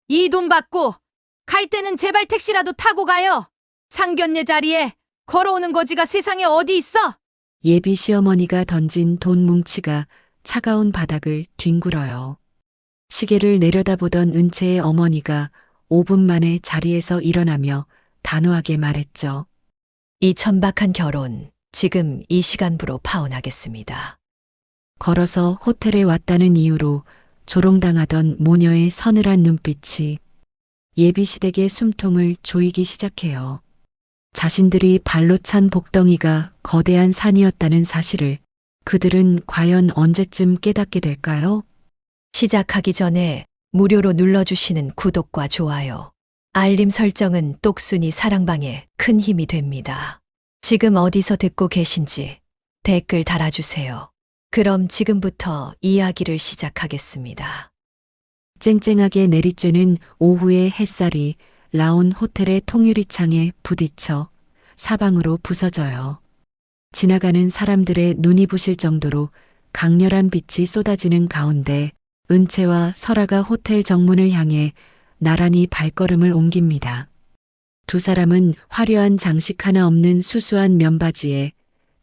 이 돈 받고 갈 때는 제발 택시라도 타고 가요. 상견례 자리에 걸어오는 거지가 세상에 어디 있어? 예비 시어머니가 던진 돈 뭉치가 차가운 바닥을 뒹굴어요. 시계를 내려다보던 은채의 어머니가 5분 만에 자리에서 일어나며 단호하게 말했죠. 이 천박한 결혼 지금 이 시간부로 파혼하겠습니다. 걸어서 호텔에 왔다는 이유로 조롱당하던 모녀의 서늘한 눈빛이 예비시댁의 숨통을 조이기 시작해요. 자신들이 발로 찬 복덩이가 거대한 산이었다는 사실을 그들은 과연 언제쯤 깨닫게 될까요? 시작하기 전에 무료로 눌러주시는 구독과 좋아요, 알림 설정은 똑순이 사랑방에 큰 힘이 됩니다. 지금 어디서 듣고 계신지 댓글 달아주세요. 그럼 지금부터 이야기를 시작하겠습니다. 쨍쨍하게 내리쬐는 오후의 햇살이 라온 호텔의 통유리창에 부딪혀 사방으로 부서져요. 지나가는 사람들의 눈이 부실 정도로 강렬한 빛이 쏟아지는 가운데 은채와 설아가 호텔 정문을 향해 나란히 발걸음을 옮깁니다. 두 사람은 화려한 장식 하나 없는 수수한 면바지에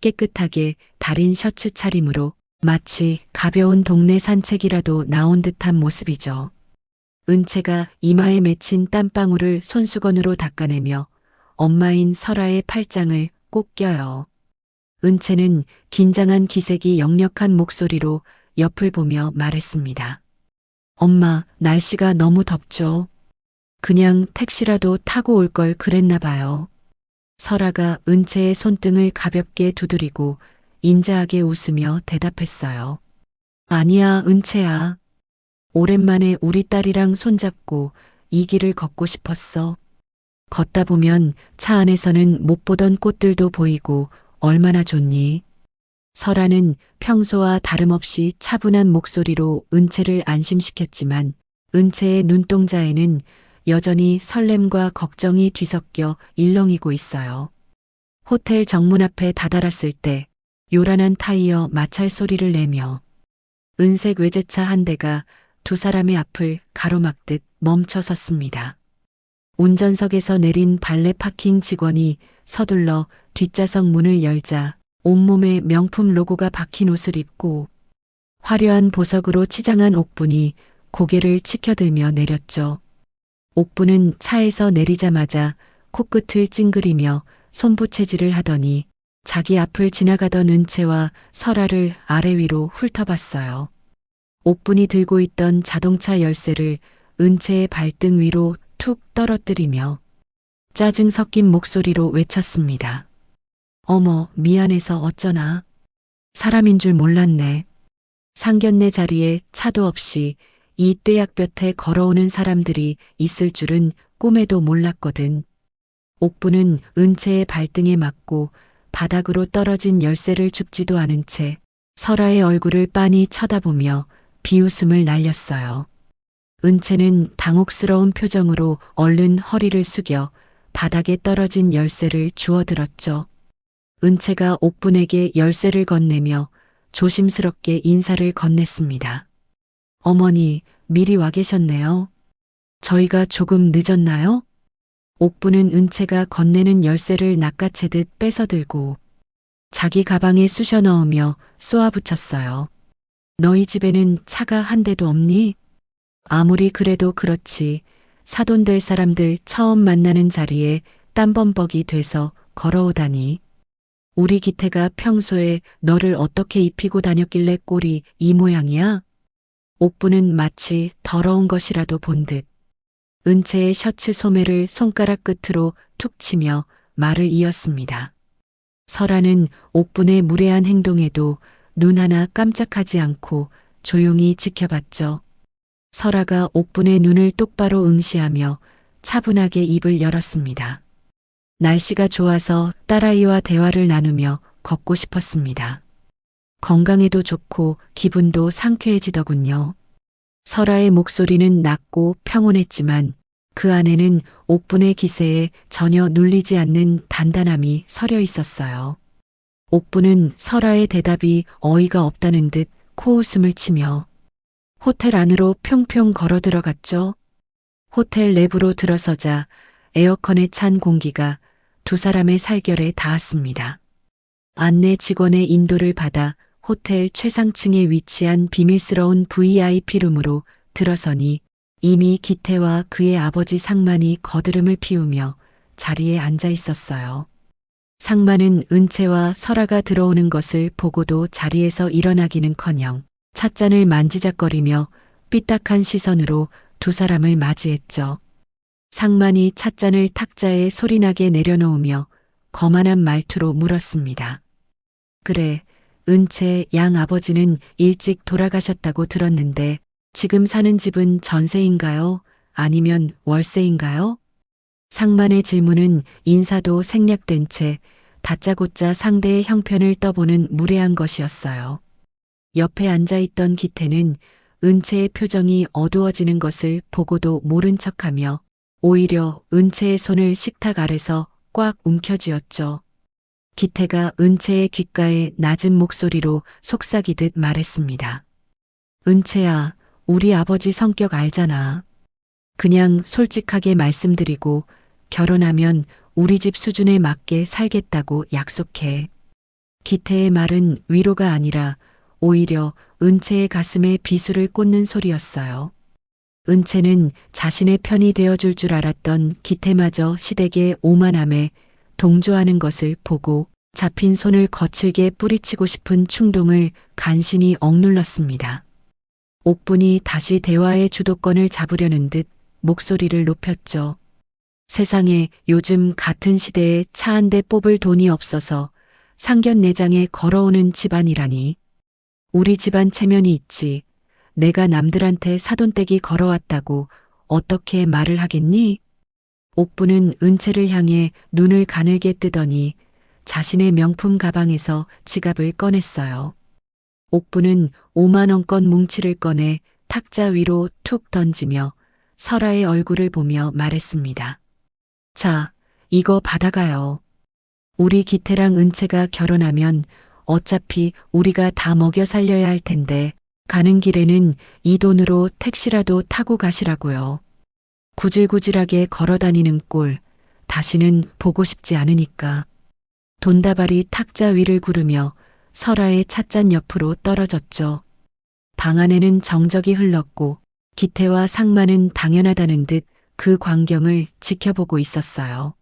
깨끗하게 다린 셔츠 차림으로 마치 가벼운 동네 산책이라도 나온 듯한 모습이죠. 은채가 이마에 맺힌 땀방울을 손수건으로 닦아내며 엄마인 설아의 팔짱을 꼭 껴요. 은채는 긴장한 기색이 역력한 목소리로 옆을 보며 말했습니다. 엄마, 날씨가 너무 덥죠? 그냥 택시라도 타고 올 걸 그랬나 봐요. 설아가 은채의 손등을 가볍게 두드리고 인자하게 웃으며 대답했어요. 아니야, 은채야. 오랜만에 우리 딸이랑 손잡고 이 길을 걷고 싶었어. 걷다 보면 차 안에서는 못 보던 꽃들도 보이고 얼마나 좋니? 설아는 평소와 다름없이 차분한 목소리로 은채를 안심시켰지만 은채의 눈동자에는 여전히 설렘과 걱정이 뒤섞여 일렁이고 있어요. 호텔 정문 앞에 다다랐을 때 요란한 타이어 마찰 소리를 내며 은색 외제차 한 대가 두 사람의 앞을 가로막듯 멈춰 섰습니다. 운전석에서 내린 발레 파킹 직원이 서둘러 뒷좌석 문을 열자 온몸에 명품 로고가 박힌 옷을 입고 화려한 보석으로 치장한 옥분이 고개를 치켜들며 내렸죠. 옥분은 차에서 내리자마자 코끝을 찡그리며 손부채질을 하더니 자기 앞을 지나가던 은채와 설아를 아래 위로 훑어봤어요. 옥분이 들고 있던 자동차 열쇠를 은채의 발등 위로 툭 떨어뜨리며 짜증 섞인 목소리로 외쳤습니다. 어머, 미안해서 어쩌나. 사람인 줄 몰랐네. 상견례 자리에 차도 없이 이 떼약볕에 걸어오는 사람들이 있을 줄은 꿈에도 몰랐거든. 옥부는 은채의 발등에 맞고 바닥으로 떨어진 열쇠를 줍지도 않은 채 설아의 얼굴을 빤히 쳐다보며 비웃음을 날렸어요. 은채는 당혹스러운 표정으로 얼른 허리를 숙여 바닥에 떨어진 열쇠를 주워들었죠. 은채가 옥분에게 열쇠를 건네며 조심스럽게 인사를 건넸습니다. 어머니, 미리 와 계셨네요. 저희가 조금 늦었나요? 옥분은 은채가 건네는 열쇠를 낚아채듯 뺏어들고 자기 가방에 쑤셔 넣으며 쏘아붙였어요. 너희 집에는 차가 한 대도 없니? 아무리 그래도 그렇지. 사돈 될 사람들 처음 만나는 자리에 땀범벅이 돼서 걸어오다니. 우리 기태가 평소에 너를 어떻게 입히고 다녔길래 꼴이 이 모양이야? 옥부는 마치 더러운 것이라도 본 듯 은채의 셔츠 소매를 손가락 끝으로 툭 치며 말을 이었습니다. 설아는 옥분의 무례한 행동에도 눈 하나 깜짝하지 않고 조용히 지켜봤죠. 설아가 옥분의 눈을 똑바로 응시하며 차분하게 입을 열었습니다. 날씨가 좋아서 딸아이와 대화를 나누며 걷고 싶었습니다. 건강에도 좋고 기분도 상쾌해지더군요. 설아의 목소리는 낮고 평온했지만 그 안에는 옥분의 기세에 전혀 눌리지 않는 단단함이 서려 있었어요. 옥분은 설아의 대답이 어이가 없다는 듯 코웃음을 치며 호텔 안으로 평평 걸어 들어갔죠. 호텔 내부로 들어서자 에어컨에 찬 공기가 두 사람의 살결에 닿았습니다. 안내 직원의 인도를 받아 호텔 최상층에 위치한 비밀스러운 VIP룸으로 들어서니 이미 기태와 그의 아버지 상만이 거드름을 피우며 자리에 앉아 있었어요. 상만은 은채와 설아가 들어오는 것을 보고도 자리에서 일어나기는커녕 찻잔을 만지작거리며 삐딱한 시선으로 두 사람을 맞이했죠. 상만이 찻잔을 탁자에 소리나게 내려놓으며 거만한 말투로 물었습니다. 그래, 은채 양 아버지는 일찍 돌아가셨다고 들었는데 지금 사는 집은 전세인가요? 아니면 월세인가요? 상만의 질문은 인사도 생략된 채 다짜고짜 상대의 형편을 떠보는 무례한 것이었어요. 옆에 앉아있던 기태는 은채의 표정이 어두워지는 것을 보고도 모른 척하며 오히려 은채의 손을 식탁 아래서 꽉 움켜쥐었죠. 기태가 은채의 귓가에 낮은 목소리로 속삭이듯 말했습니다. 은채야, 우리 아버지 성격 알잖아. 그냥 솔직하게 말씀드리고 결혼하면 우리 집 수준에 맞게 살겠다고 약속해. 기태의 말은 위로가 아니라 오히려 은채의 가슴에 비수를 꽂는 소리였어요. 은채는 자신의 편이 되어줄 줄 알았던 기태마저 시댁의 오만함에 동조하는 것을 보고 잡힌 손을 거칠게 뿌리치고 싶은 충동을 간신히 억눌렀습니다. 옥분이 다시 대화의 주도권을 잡으려는 듯 목소리를 높였죠. 세상에 요즘 같은 시대에 차 한 대 뽑을 돈이 없어서 상견례장에 걸어오는 집안이라니. 우리 집안 체면이 있지. 내가 남들한테 사돈떼기 걸어왔다고 어떻게 말을 하겠니? 옥부는 은채를 향해 눈을 가늘게 뜨더니 자신의 명품 가방에서 지갑을 꺼냈어요. 옥부는 5만 원권 뭉치를 꺼내 탁자 위로 툭 던지며 설아의 얼굴을 보며 말했습니다. 자, 이거 받아가요. 우리 기태랑 은채가 결혼하면 어차피 우리가 다 먹여 살려야 할 텐데 가는 길에는 이 돈으로 택시라도 타고 가시라고요. 구질구질하게 걸어다니는 꼴 다시는 보고 싶지 않으니까. 돈다발이 탁자 위를 구르며 설아의 찻잔 옆으로 떨어졌죠. 방 안에는 정적이 흘렀고 기태와 상만은 당연하다는 듯 그 광경을 지켜보고 있었어요.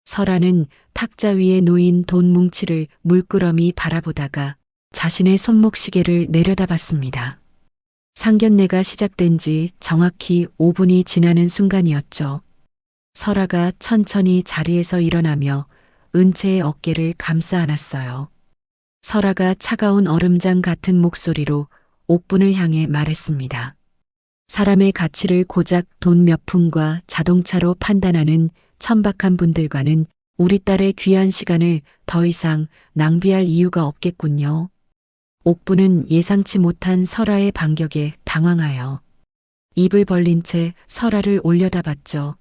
설아는 탁자 위에 놓인 돈 뭉치를 물끄러미 바라보다가 자신의 손목시계를 내려다봤습니다. 상견례가 시작된 지 정확히 5분이 지나는 순간이었죠. 설아가 천천히 자리에서 일어나며 은채의 어깨를 감싸 안았어요. 설아가 차가운 얼음장 같은 목소리로 옥분을 향해 말했습니다. 사람의 가치를 고작 돈 몇 푼과 자동차로 판단하는 천박한 분들과는 우리 딸의 귀한 시간을 더 이상 낭비할 이유가 없겠군요. 옥부는 예상치 못한 설아의 반격에 당황하여 입을 벌린 채 설아를 올려다봤죠.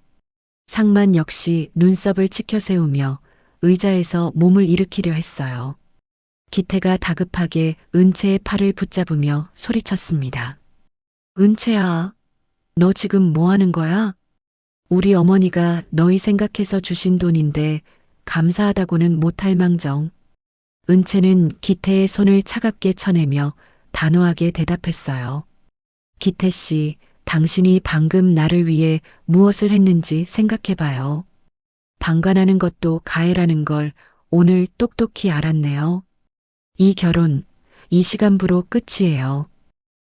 상만 역시 눈썹을 치켜 세우며 의자에서 몸을 일으키려 했어요. 기태가 다급하게 은채의 팔을 붙잡으며 소리쳤습니다. 은채야, 너 지금 뭐 하는 거야? 우리 어머니가 너희 생각해서 주신 돈인데 감사하다고는 못할 망정. 은채는 기태의 손을 차갑게 쳐내며 단호하게 대답했어요. 기태 씨, 당신이 방금 나를 위해 무엇을 했는지 생각해봐요. 방관하는 것도 가해라는 걸 오늘 똑똑히 알았네요. 이 결혼, 이 시간부로 끝이에요.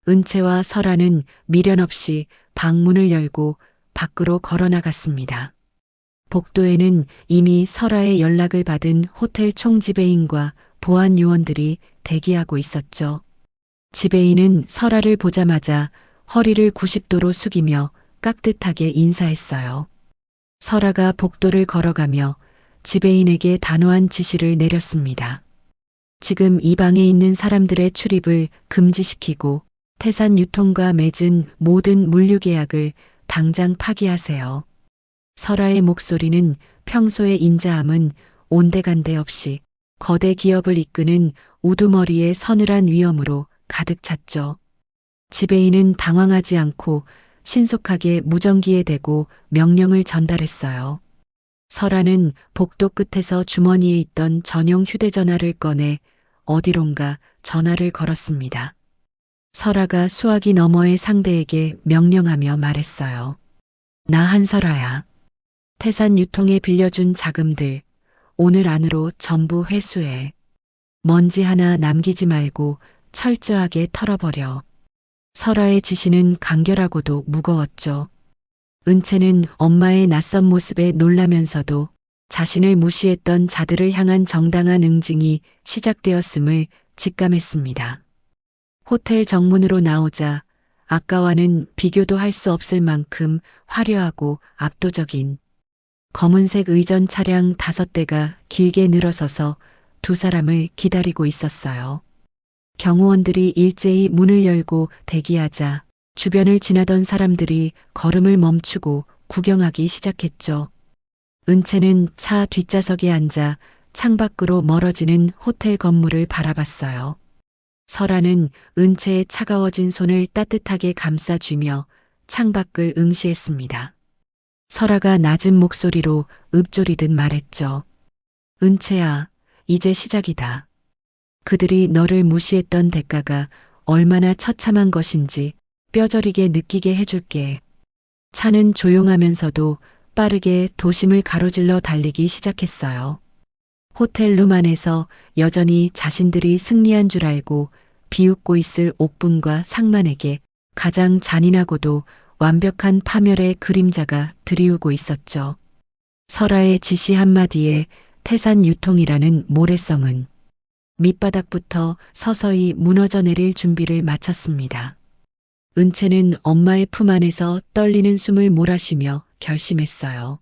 은채와 설아는 미련 없이 방문을 열고 밖으로 걸어나갔습니다. 복도에는 이미 설아의 연락을 받은 호텔 총지배인과 보안 요원들이 대기하고 있었죠. 지배인은 설아를 보자마자 허리를 90도로 숙이며 깍듯하게 인사했어요. 설아가 복도를 걸어가며 지배인에게 단호한 지시를 내렸습니다. 지금 이 방에 있는 사람들의 출입을 금지시키고 태산 유통과 맺은 모든 물류 계약을 당장 파기하세요. 설아의 목소리는 평소의 인자함은 온데간데 없이 거대 기업을 이끄는 우두머리의 서늘한 위엄으로 가득 찼죠. 지배인은 당황하지 않고 신속하게 무전기에 대고 명령을 전달했어요. 설아는 복도 끝에서 주머니에 있던 전용 휴대전화를 꺼내 어디론가 전화를 걸었습니다. 설아가 수화기 너머의 상대에게 명령하며 말했어요. 나 한설아야. 태산 유통에 빌려준 자금들 오늘 안으로 전부 회수해. 먼지 하나 남기지 말고 철저하게 털어버려. 설아의 지시는 간결하고도 무거웠죠. 은채는 엄마의 낯선 모습에 놀라면서도 자신을 무시했던 자들을 향한 정당한 응징이 시작되었음을 직감했습니다. 호텔 정문으로 나오자 아까와는 비교도 할 수 없을 만큼 화려하고 압도적인 검은색 의전 차량 5대가 길게 늘어서서 두 사람을 기다리고 있었어요. 경호원들이 일제히 문을 열고 대기하자 주변을 지나던 사람들이 걸음을 멈추고 구경하기 시작했죠. 은채는 차 뒷좌석에 앉아 창밖으로 멀어지는 호텔 건물을 바라봤어요. 설아는 은채의 차가워진 손을 따뜻하게 감싸쥐며 창밖을 응시했습니다. 설아가 낮은 목소리로 읊조리듯 말했죠. 은채야, 이제 시작이다. 그들이 너를 무시했던 대가가 얼마나 처참한 것인지 뼈저리게 느끼게 해줄게. 차는 조용하면서도 빠르게 도심을 가로질러 달리기 시작했어요. 호텔 룸 안에서 여전히 자신들이 승리한 줄 알고 비웃고 있을 옥분과 상만에게 가장 잔인하고도 완벽한 파멸의 그림자가 드리우고 있었죠. 설아의 지시 한마디에 태산 유통이라는 모래성은 밑바닥부터 서서히 무너져 내릴 준비를 마쳤습니다. 은채는 엄마의 품 안에서 떨리는 숨을 몰아쉬며 결심했어요.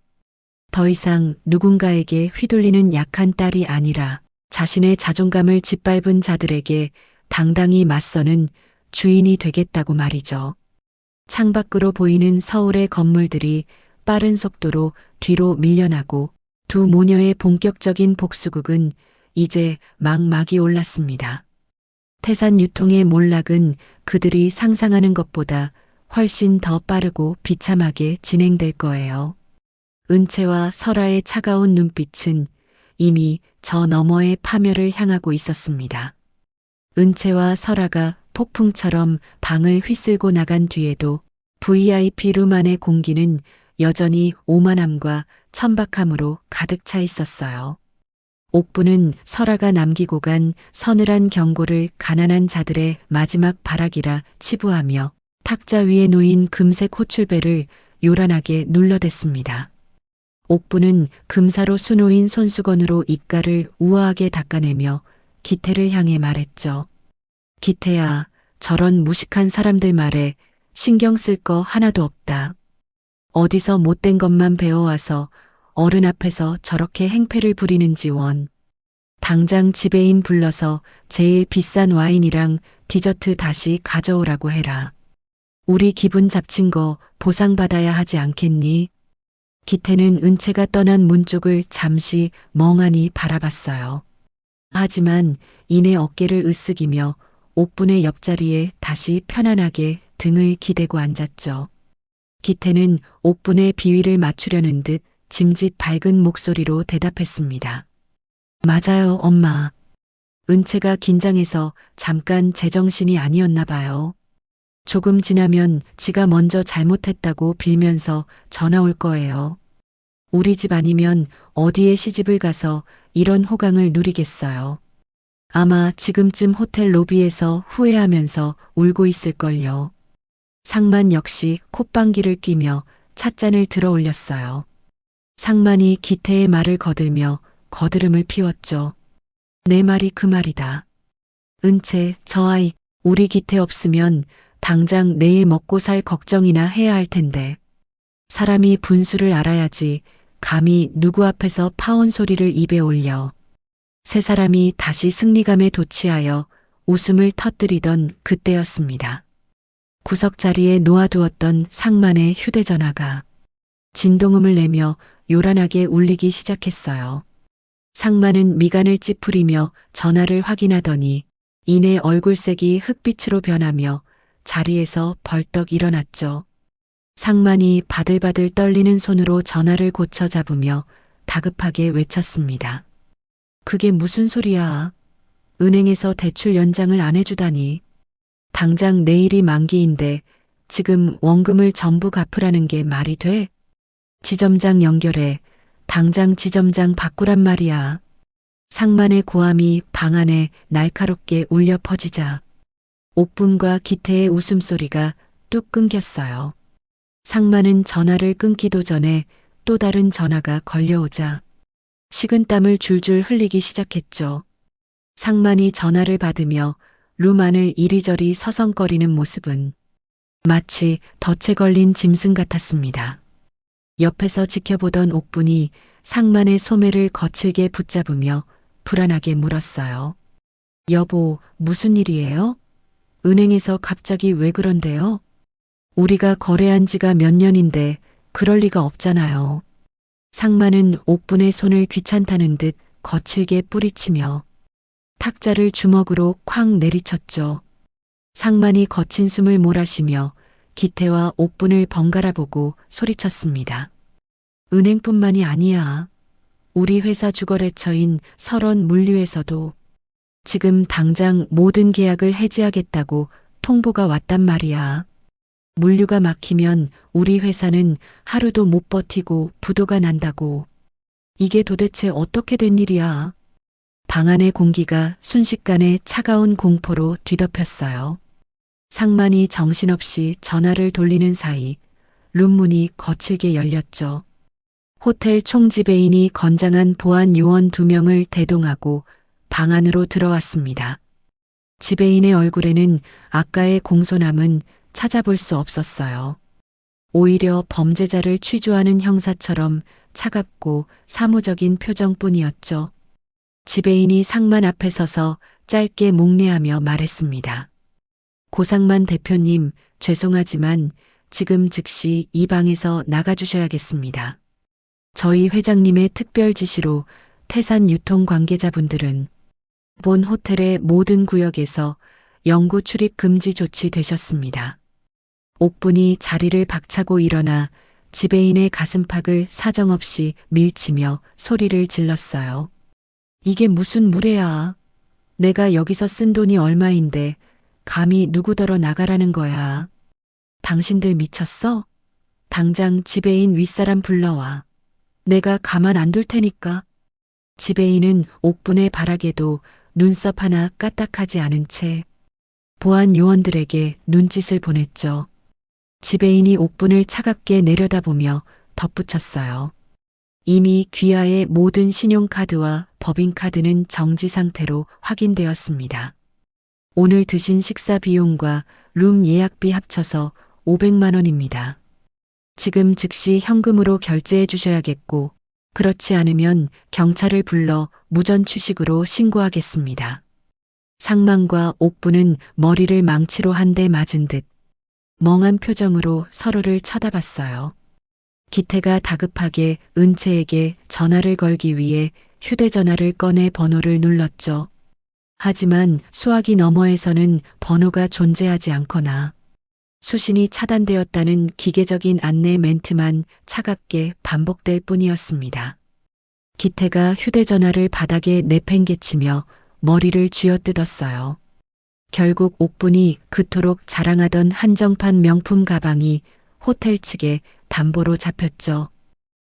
더 이상 누군가에게 휘둘리는 약한 딸이 아니라 자신의 자존감을 짓밟은 자들에게 당당히 맞서는 주인이 되겠다고 말이죠. 창밖으로 보이는 서울의 건물들이 빠른 속도로 뒤로 밀려나고 두 모녀의 본격적인 복수극은 이제 막막이 올랐습니다. 태산 유통의 몰락은 그들이 상상하는 것보다 훨씬 더 빠르고 비참하게 진행될 거예요. 은채와 설아의 차가운 눈빛은 이미 저 너머의 파멸을 향하고 있었습니다. 은채와 설아가 폭풍처럼 방을 휘쓸고 나간 뒤에도 VIP 룸 안의 공기는 여전히 오만함과 천박함으로 가득 차 있었어요. 옥부는 설아가 남기고 간 서늘한 경고를 가난한 자들의 마지막 발악이라 치부하며 탁자 위에 놓인 금색 호출벨을 요란하게 눌러댔습니다. 옥부는 금사로 수놓인 손수건으로 입가를 우아하게 닦아내며 기태를 향해 말했죠. 기태야, 저런 무식한 사람들 말에 신경 쓸 거 하나도 없다. 어디서 못된 것만 배워와서 어른 앞에서 저렇게 행패를 부리는지 원. 당장 지배인 불러서 제일 비싼 와인이랑 디저트 다시 가져오라고 해라. 우리 기분 잡친 거 보상받아야 하지 않겠니? 기태는 은채가 떠난 문 쪽을 잠시 멍하니 바라봤어요. 하지만 이내 어깨를 으쓱이며 옥분의 옆자리에 다시 편안하게 등을 기대고 앉았죠. 기태는 옥분의 비위를 맞추려는 듯 짐짓 밝은 목소리로 대답했습니다. 맞아요, 엄마. 은채가 긴장해서 잠깐 제정신이 아니었나 봐요. 조금 지나면 지가 먼저 잘못했다고 빌면서 전화 올 거예요. 우리 집 아니면 어디에 시집을 가서 이런 호강을 누리겠어요. 아마 지금쯤 호텔 로비에서 후회하면서 울고 있을걸요. 상만 역시 콧방귀를 뀌며 찻잔을 들어 올렸어요. 상만이 기태의 말을 거들며 거드름을 피웠죠. 내 말이 그 말이다. 은채, 저 아이, 우리 기태 없으면 당장 내일 먹고 살 걱정이나 해야 할 텐데. 사람이 분수를 알아야지 감히 누구 앞에서 파혼 소리를 입에 올려. 세 사람이 다시 승리감에 도취하여 웃음을 터뜨리던 그때였습니다. 구석 자리에 놓아두었던 상만의 휴대전화가 진동음을 내며 요란하게 울리기 시작했어요. 상만은 미간을 찌푸리며 전화를 확인하더니 이내 얼굴색이 흑빛으로 변하며 자리에서 벌떡 일어났죠. 상만이 바들바들 떨리는 손으로 전화를 고쳐 잡으며 다급하게 외쳤습니다. 그게 무슨 소리야? 은행에서 대출 연장을 안 해주다니. 당장 내일이 만기인데 지금 원금을 전부 갚으라는 게 말이 돼? 지점장 연결해. 당장 지점장 바꾸란 말이야. 상만의 고함이 방 안에 날카롭게 울려 퍼지자 옥분과 기태의 웃음소리가 뚝 끊겼어요. 상만은 전화를 끊기도 전에 또 다른 전화가 걸려오자 식은땀을 줄줄 흘리기 시작했죠. 상만이 전화를 받으며 룸 안을 이리저리 서성거리는 모습은 마치 덫에 걸린 짐승 같았습니다. 옆에서 지켜보던 옥분이 상만의 소매를 거칠게 붙잡으며 불안하게 물었어요. 여보, 무슨 일이에요? 은행에서 갑자기 왜 그런데요? 우리가 거래한 지가 몇 년인데 그럴 리가 없잖아요. 상만은 옥분의 손을 귀찮다는 듯 거칠게 뿌리치며 탁자를 주먹으로 쾅 내리쳤죠. 상만이 거친 숨을 몰아쉬며 기태와 옥분을 번갈아 보고 소리쳤습니다. 은행뿐만이 아니야. 우리 회사 주거래처인 설원 물류에서도 지금 당장 모든 계약을 해지하겠다고 통보가 왔단 말이야. 물류가 막히면 우리 회사는 하루도 못 버티고 부도가 난다고. 이게 도대체 어떻게 된 일이야? 방 안의 공기가 순식간에 차가운 공포로 뒤덮였어요. 상만이 정신없이 전화를 돌리는 사이 룸문이 거칠게 열렸죠. 호텔 총지배인이 건장한 보안 요원 2명을 대동하고 방 안으로 들어왔습니다. 지배인의 얼굴에는 아까의 공손함은 찾아볼 수 없었어요. 오히려 범죄자를 취조하는 형사처럼 차갑고 사무적인 표정뿐이었죠. 지배인이 상만 앞에 서서 짧게 목례하며 말했습니다. 고상만 대표님, 죄송하지만 지금 즉시 이 방에서 나가주셔야겠습니다. 저희 회장님의 특별 지시로 태산 유통 관계자분들은 본 호텔의 모든 구역에서 영구 출입 금지 조치되셨습니다. 옥분이 자리를 박차고 일어나 지배인의 가슴팍을 사정없이 밀치며 소리를 질렀어요. 이게 무슨 무례야. 내가 여기서 쓴 돈이 얼마인데 감히 누구더러 나가라는 거야. 당신들 미쳤어? 당장 지배인 윗사람 불러와. 내가 가만 안 둘 테니까. 지배인은 옥분의 발악에도 눈썹 하나 까딱하지 않은 채 보안 요원들에게 눈짓을 보냈죠. 지배인이 옥분을 차갑게 내려다보며 덧붙였어요. 이미 귀하의 모든 신용카드와 법인카드는 정지 상태로 확인되었습니다. 오늘 드신 식사 비용과 룸 예약비 합쳐서 500만 원입니다. 지금 즉시 현금으로 결제해 주셔야겠고, 그렇지 않으면 경찰을 불러 무전 취식으로 신고하겠습니다. 상만과 옥분은 머리를 망치로 한 대 맞은 듯 멍한 표정으로 서로를 쳐다봤어요. 기태가 다급하게 은채에게 전화를 걸기 위해 휴대전화를 꺼내 번호를 눌렀죠. 하지만 수화기 너머에서는 번호가 존재하지 않거나 수신이 차단되었다는 기계적인 안내 멘트만 차갑게 반복될 뿐이었습니다. 기태가 휴대전화를 바닥에 내팽개치며 머리를 쥐어뜯었어요. 결국 옥분이 그토록 자랑하던 한정판 명품 가방이 호텔 측에 담보로 잡혔죠.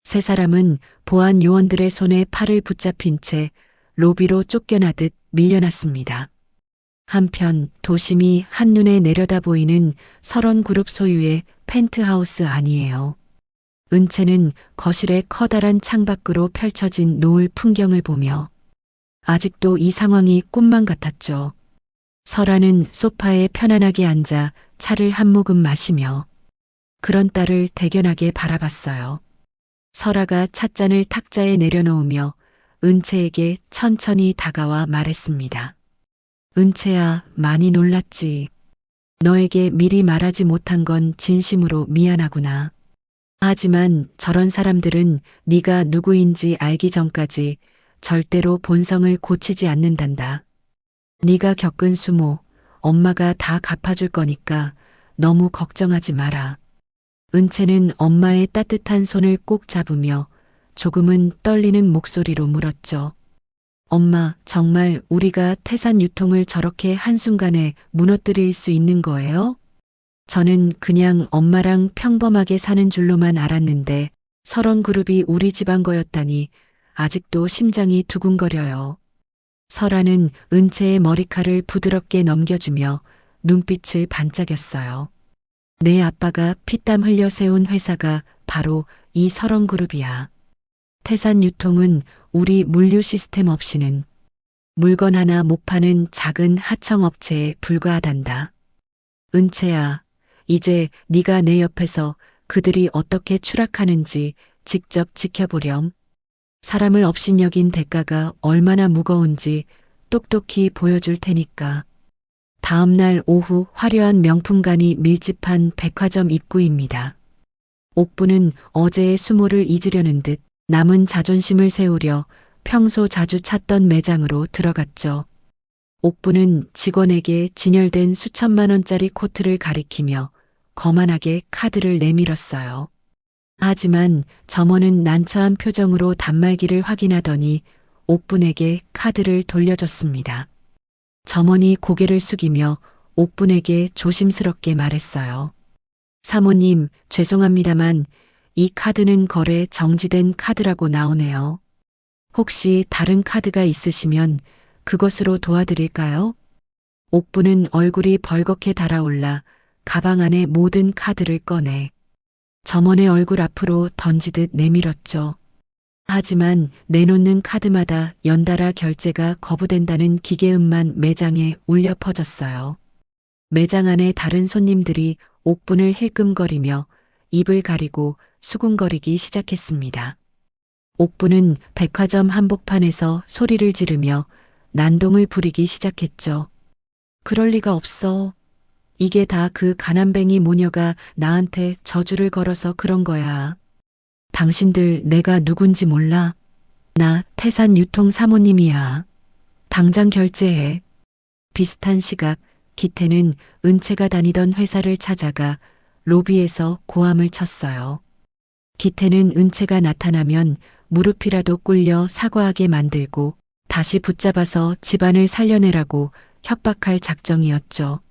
세 사람은 보안 요원들의 손에 팔을 붙잡힌 채 로비로 쫓겨나듯 밀려났습니다. 한편 도심이 한눈에 내려다 보이는 설원그룹 소유의 펜트하우스 안이에요. 은채는 거실의 커다란 창밖으로 펼쳐진 노을 풍경을 보며 아직도 이 상황이 꿈만 같았죠. 설아는 소파에 편안하게 앉아 차를 한 모금 마시며 그런 딸을 대견하게 바라봤어요. 설아가 찻잔을 탁자에 내려놓으며 은채에게 천천히 다가와 말했습니다. 은채야, 많이 놀랐지. 너에게 미리 말하지 못한 건 진심으로 미안하구나. 하지만 저런 사람들은 네가 누구인지 알기 전까지 절대로 본성을 고치지 않는단다. 네가 겪은 수모, 엄마가 다 갚아줄 거니까 너무 걱정하지 마라. 은채는 엄마의 따뜻한 손을 꼭 잡으며 조금은 떨리는 목소리로 물었죠. 엄마, 정말 우리가 태산 유통을 저렇게 한순간에 무너뜨릴 수 있는 거예요? 저는 그냥 엄마랑 평범하게 사는 줄로만 알았는데 설원그룹이 우리 집안 거였다니 아직도 심장이 두근거려요. 설아는 은채의 머리칼을 부드럽게 넘겨주며 눈빛을 반짝였어요. 내 아빠가 피땀 흘려 세운 회사가 바로 이 설원그룹이야. 태산유통은 우리 물류 시스템 없이는 물건 하나 못 파는 작은 하청업체에 불과하단다. 은채야, 이제 네가 내 옆에서 그들이 어떻게 추락하는지 직접 지켜보렴. 사람을 업신여긴 대가가 얼마나 무거운지 똑똑히 보여줄 테니까. 다음 날 오후 화려한 명품관이 밀집한 백화점 입구입니다. 옥부는 어제의 수모를 잊으려는 듯 남은 자존심을 세우려 평소 자주 찾던 매장으로 들어갔죠. 옥부는 직원에게 진열된 수천만 원짜리 코트를 가리키며 거만하게 카드를 내밀었어요. 하지만 점원은 난처한 표정으로 단말기를 확인하더니 옥분에게 카드를 돌려줬습니다. 점원이 고개를 숙이며 옥분에게 조심스럽게 말했어요. 사모님, 죄송합니다만 이 카드는 거래 정지된 카드라고 나오네요. 혹시 다른 카드가 있으시면 그것으로 도와드릴까요? 옥분은 얼굴이 벌겋게 달아올라 가방 안에 모든 카드를 꺼내 점원의 얼굴 앞으로 던지듯 내밀었죠. 하지만 내놓는 카드마다 연달아 결제가 거부된다는 기계음만 매장에 울려 퍼졌어요. 매장 안에 다른 손님들이 옥분을 힐끔거리며 입을 가리고 수군거리기 시작했습니다. 옥분은 백화점 한복판에서 소리를 지르며 난동을 부리기 시작했죠. 그럴 리가 없어. 이게 다 그 가난뱅이 모녀가 나한테 저주를 걸어서 그런 거야. 당신들 내가 누군지 몰라? 나 태산 유통 사모님이야. 당장 결제해. 비슷한 시각 기태는 은채가 다니던 회사를 찾아가 로비에서 고함을 쳤어요. 기태는 은채가 나타나면 무릎이라도 꿇려 사과하게 만들고 다시 붙잡아서 집안을 살려내라고 협박할 작정이었죠.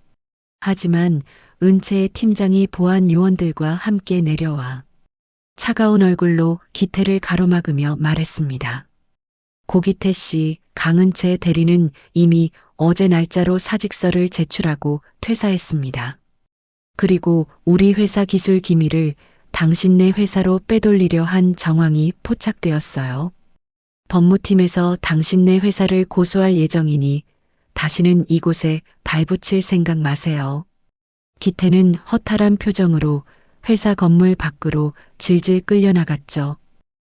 하지만 은채의 팀장이 보안 요원들과 함께 내려와 차가운 얼굴로 기태를 가로막으며 말했습니다. 고기태 씨, 강은채 대리는 이미 어제 날짜로 사직서를 제출하고 퇴사했습니다. 그리고 우리 회사 기술 기밀을 당신네 회사로 빼돌리려 한 정황이 포착되었어요. 법무팀에서 당신네 회사를 고소할 예정이니 다시는 이곳에 발붙일 생각 마세요. 기태는 허탈한 표정으로 회사 건물 밖으로 질질 끌려나갔죠.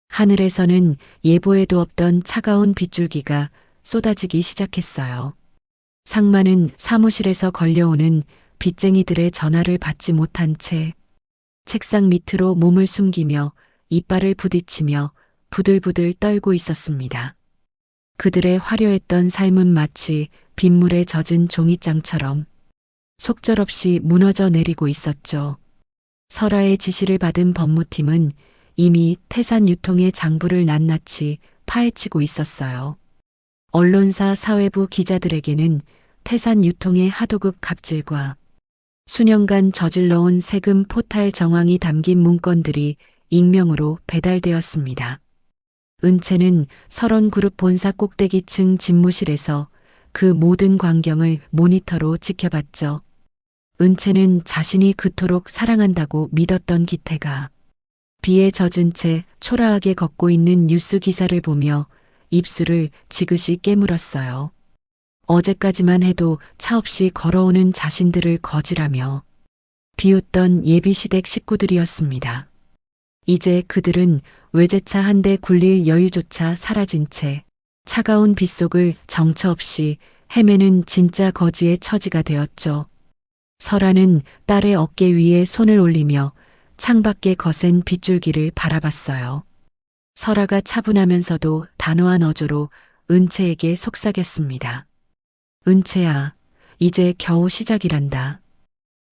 하늘에서는 예보에도 없던 차가운 빗줄기가 쏟아지기 시작했어요. 상마는 사무실에서 걸려오는 빚쟁이들의 전화를 받지 못한 채 책상 밑으로 몸을 숨기며 이빨을 부딪히며 부들부들 떨고 있었습니다. 그들의 화려했던 삶은 마치 빗물에 젖은 종이장처럼 속절없이 무너져 내리고 있었죠. 설아의 지시를 받은 법무팀은 이미 태산 유통의 장부를 낱낱이 파헤치고 있었어요. 언론사 사회부 기자들에게는 태산 유통의 하도급 갑질과 수년간 저질러온 세금 포탈 정황이 담긴 문건들이 익명으로 배달되었습니다. 은채는 설원그룹 본사 꼭대기층 집무실에서 그 모든 광경을 모니터로 지켜봤죠. 은채는 자신이 그토록 사랑한다고 믿었던 기태가 비에 젖은 채 초라하게 걷고 있는 뉴스 기사를 보며 입술을 지그시 깨물었어요. 어제까지만 해도 차 없이 걸어오는 자신들을 거지라며 비웃던 예비시댁 식구들이었습니다. 이제 그들은 외제차 한 대 굴릴 여유조차 사라진 채 차가운 빗속을 정처 없이 헤매는 진짜 거지의 처지가 되었죠. 설아는 딸의 어깨 위에 손을 올리며 창밖에 거센 빗줄기를 바라봤어요. 설아가 차분하면서도 단호한 어조로 은채에게 속삭였습니다. 은채야, 이제 겨우 시작이란다.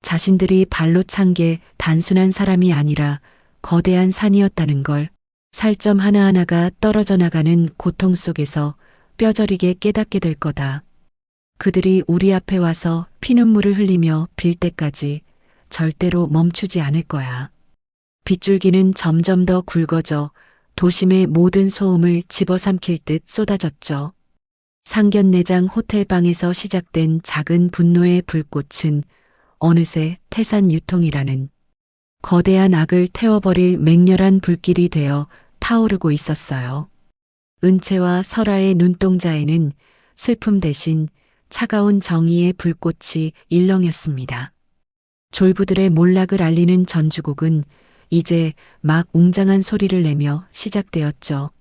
자신들이 발로 찬 게 단순한 사람이 아니라 거대한 산이었다는 걸 살점 하나하나가 떨어져 나가는 고통 속에서 뼈저리게 깨닫게 될 거다. 그들이 우리 앞에 와서 피눈물을 흘리며 빌 때까지 절대로 멈추지 않을 거야. 빗줄기는 점점 더 굵어져 도심의 모든 소음을 집어삼킬 듯 쏟아졌죠. 상견례장 호텔방에서 시작된 작은 분노의 불꽃은 어느새 태산 유통이라는 거대한 악을 태워버릴 맹렬한 불길이 되어 타오르고 있었어요. 은채와 설아의 눈동자에는 슬픔 대신 차가운 정의의 불꽃이 일렁였습니다. 졸부들의 몰락을 알리는 전주곡은 이제 막 웅장한 소리를 내며 시작되었죠.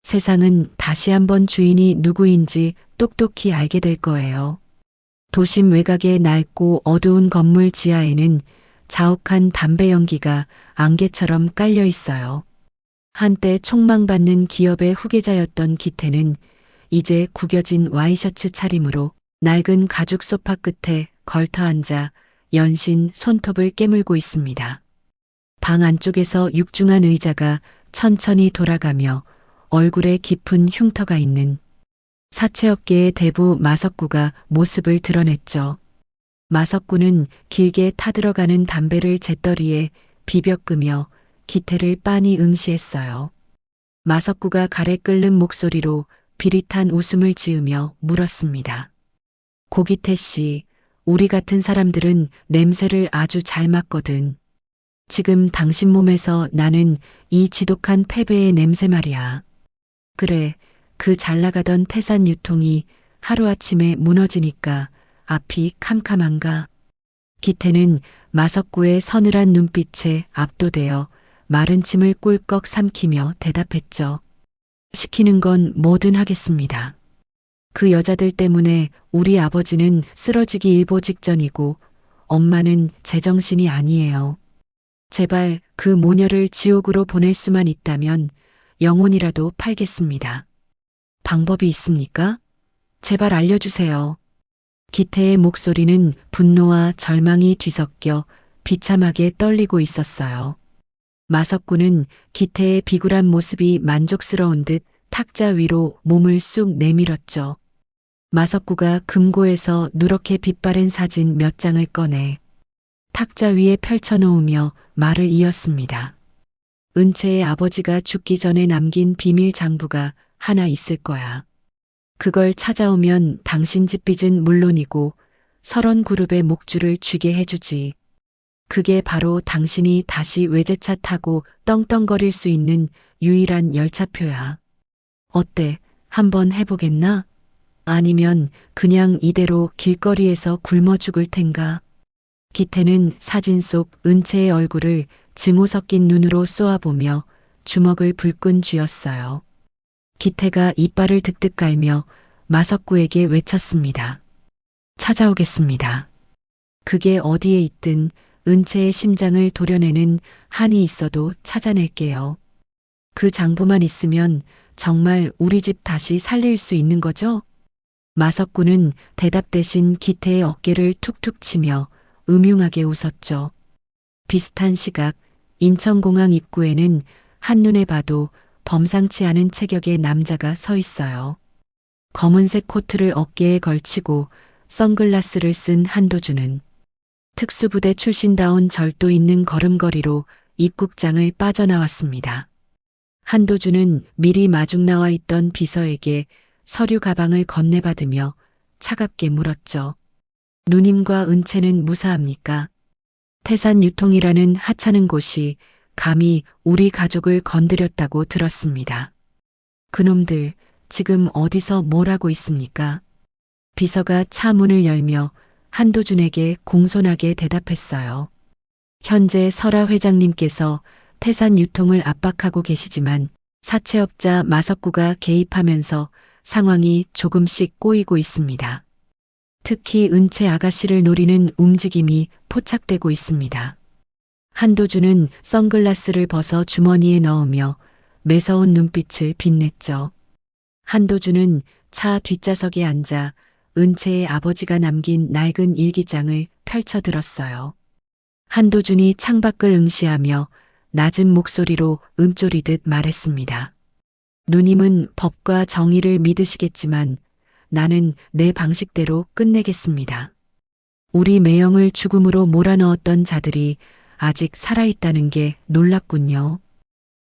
세상은 다시 한번 주인이 누구인지 똑똑히 알게 될 거예요. 도심 외곽의 낡고 어두운 건물 지하에는 자욱한 담배 연기가 안개처럼 깔려 있어요. 한때 촉망받는 기업의 후계자였던 기태는 이제 구겨진 와이셔츠 차림으로 낡은 가죽 소파 끝에 걸터 앉아 연신 손톱을 깨물고 있습니다. 방 안쪽에서 육중한 의자가 천천히 돌아가며 얼굴에 깊은 흉터가 있는 사채업계의 대부 마석구가 모습을 드러냈죠. 마석구는 길게 타들어가는 담배를 재떨이에 비벼 끄며 기태를 빤히 응시했어요. 마석구가 가래 끓는 목소리로 비릿한 웃음을 지으며 물었습니다. 고기태 씨, 우리 같은 사람들은 냄새를 아주 잘 맡거든. 지금 당신 몸에서 나는 이 지독한 패배의 냄새 말이야. 그래, 그 잘나가던 태산 유통이 하루아침에 무너지니까 앞이 캄캄한가. 기태는 마석구의 서늘한 눈빛에 압도되어 마른 침을 꿀꺽 삼키며 대답했죠. 시키는 건 뭐든 하겠습니다. 그 여자들 때문에 우리 아버지는 쓰러지기 일보 직전이고 엄마는 제정신이 아니에요. 제발 그 모녀를 지옥으로 보낼 수만 있다면 영혼이라도 팔겠습니다. 방법이 있습니까? 제발 알려주세요. 기태의 목소리는 분노와 절망이 뒤섞여 비참하게 떨리고 있었어요. 마석구는 기태의 비굴한 모습이 만족스러운 듯 탁자 위로 몸을 쑥 내밀었죠. 마석구가 금고에서 누렇게 빛바랜 사진 몇 장을 꺼내 탁자 위에 펼쳐놓으며 말을 이었습니다. 은채의 아버지가 죽기 전에 남긴 비밀 장부가 하나 있을 거야. 그걸 찾아오면 당신 집 빚은 물론이고 설원그룹의 목줄을 쥐게 해주지. 그게 바로 당신이 다시 외제차 타고 떵떵거릴 수 있는 유일한 열차표야. 어때? 한번 해보겠나? 아니면 그냥 이대로 길거리에서 굶어 죽을 텐가? 기태는 사진 속 은채의 얼굴을 증오 섞인 눈으로 쏘아보며 주먹을 불끈 쥐었어요. 기태가 이빨을 득득 깔며 마석구에게 외쳤습니다. 찾아오겠습니다. 그게 어디에 있든 은채의 심장을 도려내는 한이 있어도 찾아낼게요. 그 장부만 있으면 정말 우리 집 다시 살릴 수 있는 거죠? 마석구는 대답 대신 기태의 어깨를 툭툭 치며 음흉하게 웃었죠. 비슷한 시각 인천공항 입구에는 한눈에 봐도 범상치 않은 체격의 남자가 서 있어요. 검은색 코트를 어깨에 걸치고 선글라스를 쓴 한도준은 특수부대 출신다운 절도 있는 걸음걸이로 입국장을 빠져나왔습니다. 한도준은 미리 마중 나와 있던 비서에게 서류 가방을 건네받으며 차갑게 물었죠. 누님과 은채는 무사합니까? 태산 유통이라는 하찮은 곳이 감히 우리 가족을 건드렸다고 들었습니다. 그놈들 지금 어디서 뭘 하고 있습니까? 비서가 차 문을 열며 한도준에게 공손하게 대답했어요. 현재 설아 회장님께서 태산 유통을 압박하고 계시지만 사채업자 마석구가 개입하면서 상황이 조금씩 꼬이고 있습니다. 특히 은채 아가씨를 노리는 움직임이 포착되고 있습니다. 한도준은 선글라스를 벗어 주머니에 넣으며 매서운 눈빛을 빛냈죠. 한도준은 차 뒷좌석에 앉아 은채의 아버지가 남긴 낡은 일기장을 펼쳐 들었어요. 한도준이 창밖을 응시하며 낮은 목소리로 음조리듯 말했습니다. 누님은 법과 정의를 믿으시겠지만 나는 내 방식대로 끝내겠습니다. 우리 매형을 죽음으로 몰아넣었던 자들이 아직 살아있다는 게 놀랍군요.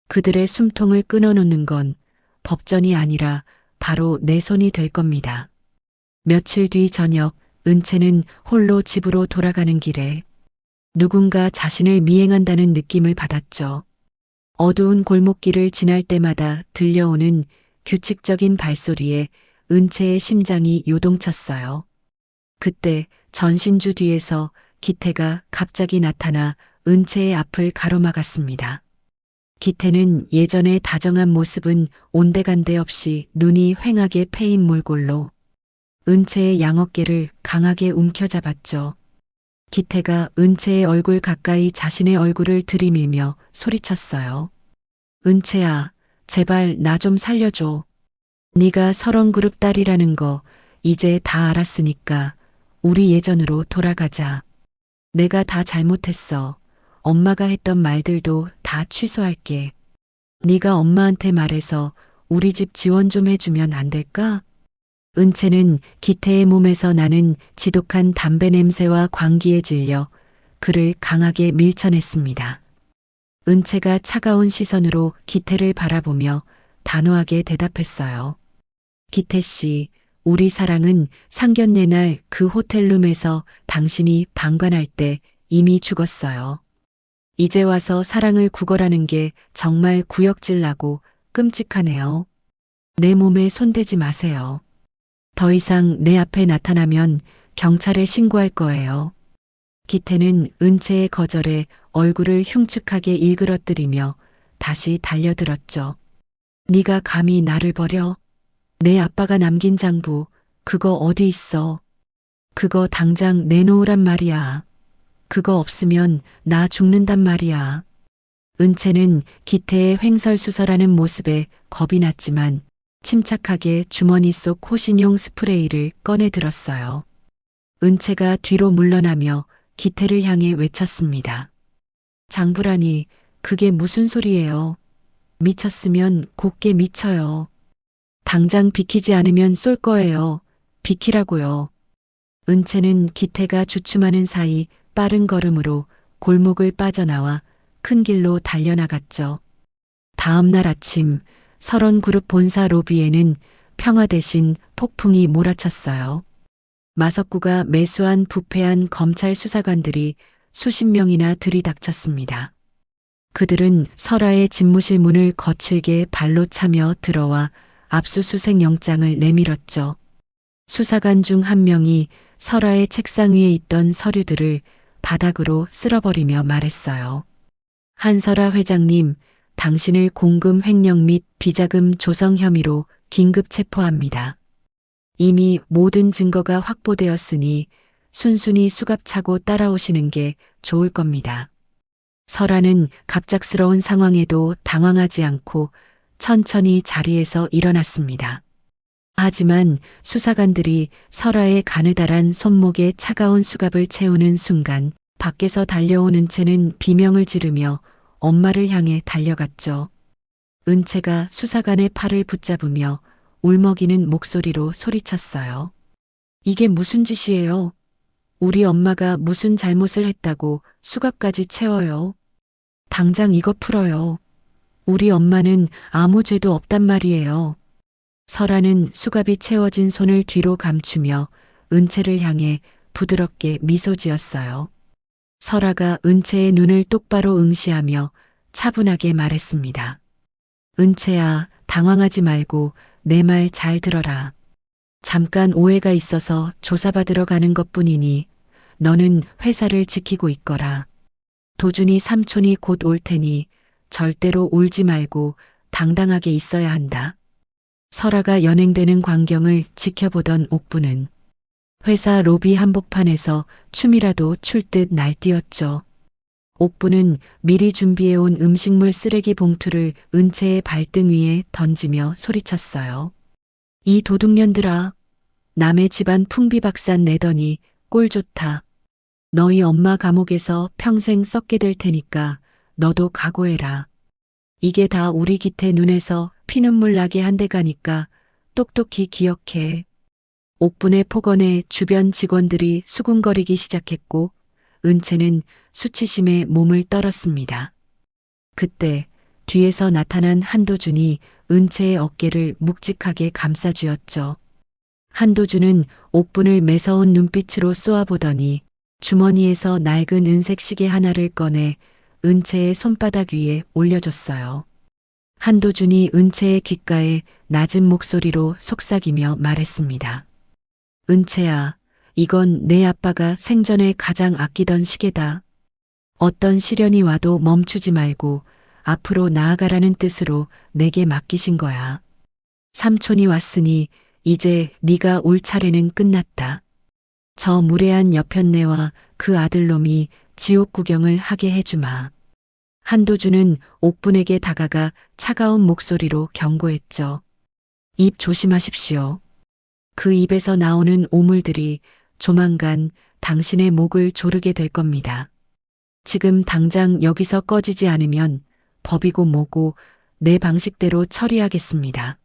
그들의 숨통을 끊어놓는 건 법전이 아니라 바로 내 손이 될 겁니다. 며칠 뒤 저녁 은채는 홀로 집으로 돌아가는 길에 누군가 자신을 미행한다는 느낌을 받았죠. 어두운 골목길을 지날 때마다 들려오는 규칙적인 발소리에 은채의 심장이 요동쳤어요. 그때 전신주 뒤에서 기태가 갑자기 나타나 은채의 앞을 가로막았습니다. 기태는 예전의 다정한 모습은 온데간데 없이 눈이 휑하게 패인 몰골로 은채의 양어깨를 강하게 움켜잡았죠. 기태가 은채의 얼굴 가까이 자신의 얼굴을 들이밀며 소리쳤어요. 은채야, 제발 나 좀 살려줘. 네가 설원그룹 딸이라는 거 이제 다 알았으니까 우리 예전으로 돌아가자. 내가 다 잘못했어. 엄마가 했던 말들도 다 취소할게. 네가 엄마한테 말해서 우리 집 지원 좀 해주면 안 될까? 은채는 기태의 몸에서 나는 지독한 담배 냄새와 광기에 질려 그를 강하게 밀쳐냈습니다. 은채가 차가운 시선으로 기태를 바라보며 단호하게 대답했어요. 기태 씨, 우리 사랑은 상견례 날 그 호텔룸에서 당신이 방관할 때 이미 죽었어요. 이제 와서 사랑을 구걸하는 게 정말 구역질 나고 끔찍하네요. 내 몸에 손대지 마세요. 더 이상 내 앞에 나타나면 경찰에 신고할 거예요. 기태는 은채의 거절에 얼굴을 흉측하게 일그러뜨리며 다시 달려들었죠. 네가 감히 나를 버려? 내 아빠가 남긴 장부 그거 어디 있어? 그거 당장 내놓으란 말이야. 그거 없으면 나 죽는단 말이야. 은채는 기태의 횡설수설하는 모습에 겁이 났지만 침착하게 주머니 속 호신용 스프레이를 꺼내 들었어요. 은채가 뒤로 물러나며 기태를 향해 외쳤습니다. 장부라니, 그게 무슨 소리예요? 미쳤으면 곱게 미쳐요. 당장 비키지 않으면 쏠 거예요. 비키라고요. 은채는 기태가 주춤하는 사이 빠른 걸음으로 골목을 빠져나와 큰 길로 달려나갔죠. 다음 날 아침 설원그룹 본사 로비에는 평화 대신 폭풍이 몰아쳤어요. 마석구가 매수한 부패한 검찰 수사관들이 수십 명이나 들이닥쳤습니다. 그들은 설아의 집무실 문을 거칠게 발로 차며 들어와 압수수색 영장을 내밀었죠. 수사관 중 한 명이 설아의 책상 위에 있던 서류들을 바닥으로 쓸어버리며 말했어요. 한설아 회장님, 당신을 공금 횡령 및 비자금 조성 혐의로 긴급 체포합니다. 이미 모든 증거가 확보되었으니 순순히 수갑차고 따라오시는 게 좋을 겁니다. 설아는 갑작스러운 상황에도 당황하지 않고 천천히 자리에서 일어났습니다. 하지만 수사관들이 설아의 가느다란 손목에 차가운 수갑을 채우는 순간 밖에서 달려온 은채는 비명을 지르며 엄마를 향해 달려갔죠. 은채가 수사관의 팔을 붙잡으며 울먹이는 목소리로 소리쳤어요. 이게 무슨 짓이에요? 우리 엄마가 무슨 잘못을 했다고 수갑까지 채워요? 당장 이거 풀어요. 우리 엄마는 아무 죄도 없단 말이에요. 설아는 수갑이 채워진 손을 뒤로 감추며 은채를 향해 부드럽게 미소 지었어요. 설아가 은채의 눈을 똑바로 응시하며 차분하게 말했습니다. 은채야, 당황하지 말고 내 말 잘 들어라. 잠깐 오해가 있어서 조사받으러 가는 것뿐이니 너는 회사를 지키고 있거라. 도준이 삼촌이 곧 올 테니 절대로 울지 말고 당당하게 있어야 한다. 설아가 연행되는 광경을 지켜보던 옥부는 회사 로비 한복판에서 춤이라도 출 듯 날뛰었죠. 옥부는 미리 준비해온 음식물 쓰레기 봉투를 은채의 발등 위에 던지며 소리쳤어요. 이 도둑년들아, 남의 집안 풍비박산 내더니 꼴 좋다. 너희 엄마 감옥에서 평생 썩게 될 테니까 너도 각오해라. 이게 다 우리 기태 눈에서 피눈물 나게 한 대가니까 똑똑히 기억해. 옥분의 폭언에 주변 직원들이 수군거리기 시작했고 은채는 수치심에 몸을 떨었습니다. 그때 뒤에서 나타난 한도준이 은채의 어깨를 묵직하게 감싸쥐었죠. 한도준은 옥분을 매서운 눈빛으로 쏘아보더니 주머니에서 낡은 은색 시계 하나를 꺼내 은채의 손바닥 위에 올려줬어요. 한도준이 은채의 귓가에 낮은 목소리로 속삭이며 말했습니다. 은채야, 이건 내 아빠가 생전에 가장 아끼던 시계다. 어떤 시련이 와도 멈추지 말고 앞으로 나아가라는 뜻으로 내게 맡기신 거야. 삼촌이 왔으니 이제 네가 올 차례는 끝났다. 저 무례한 여편네와 그 아들놈이 지옥 구경을 하게 해주마. 한도준은 옥분에게 다가가 차가운 목소리로 경고했죠. 입 조심하십시오. 그 입에서 나오는 오물들이 조만간 당신의 목을 조르게 될 겁니다. 지금 당장 여기서 꺼지지 않으면 법이고 뭐고 내 방식대로 처리하겠습니다.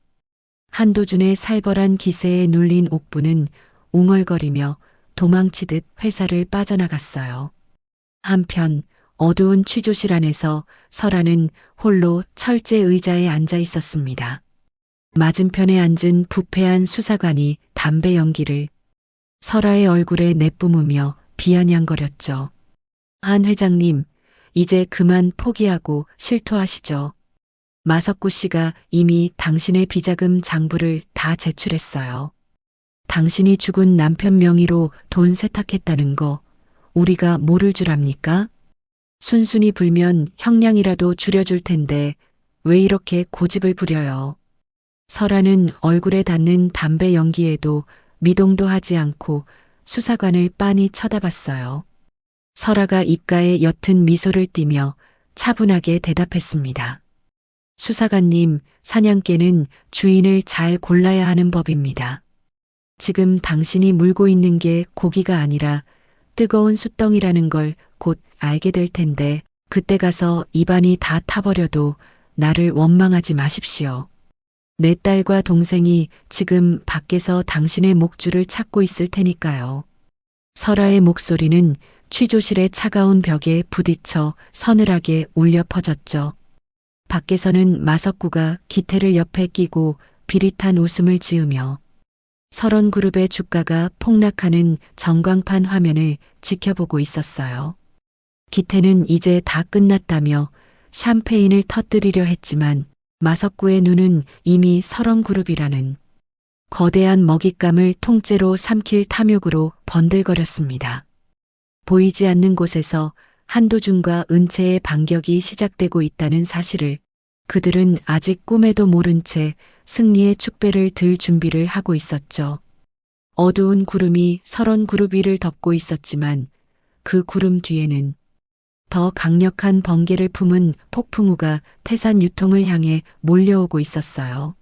한도준의 살벌한 기세에 눌린 옥분은 웅얼거리며 도망치듯 회사를 빠져나갔어요. 한편 어두운 취조실 안에서 설아는 홀로 철제 의자에 앉아 있었습니다. 맞은편에 앉은 부패한 수사관이 담배 연기를 설아의 얼굴에 내뿜으며 비아냥거렸죠. 한 회장님, 이제 그만 포기하고 실토하시죠. 마석구 씨가 이미 당신의 비자금 장부를 다 제출했어요. 당신이 죽은 남편 명의로 돈 세탁했다는 거 우리가 모를 줄 압니까? 순순히 불면 형량이라도 줄여줄 텐데 왜 이렇게 고집을 부려요? 설아는 얼굴에 닿는 담배 연기에도 미동도 하지 않고 수사관을 빤히 쳐다봤어요. 설아가 입가에 옅은 미소를 띠며 차분하게 대답했습니다. 수사관님, 사냥개는 주인을 잘 골라야 하는 법입니다. 지금 당신이 물고 있는 게 고기가 아니라 뜨거운 숯덩이라는 걸 곧 알게 될 텐데 그때 가서 입안이 다 타버려도 나를 원망하지 마십시오. 내 딸과 동생이 지금 밖에서 당신의 목줄을 찾고 있을 테니까요. 설아의 목소리는 취조실의 차가운 벽에 부딪혀 서늘하게 울려 퍼졌죠. 밖에서는 마석구가 기태를 옆에 끼고 비릿한 웃음을 지으며 설원그룹의 주가가 폭락하는 전광판 화면을 지켜보고 있었어요. 기태는 이제 다 끝났다며 샴페인을 터뜨리려 했지만 마석구의 눈은 이미 설원그룹이라는 거대한 먹잇감을 통째로 삼킬 탐욕으로 번들거렸습니다. 보이지 않는 곳에서 한도준과 은채의 반격이 시작되고 있다는 사실을 그들은 아직 꿈에도 모른 채 승리의 축배를 들 준비를 하고 있었죠. 어두운 구름이 설원그룹 위를 덮고 있었지만 그 구름 뒤에는 더 강력한 번개를 품은 폭풍우가 태산 유통을 향해 몰려오고 있었어요.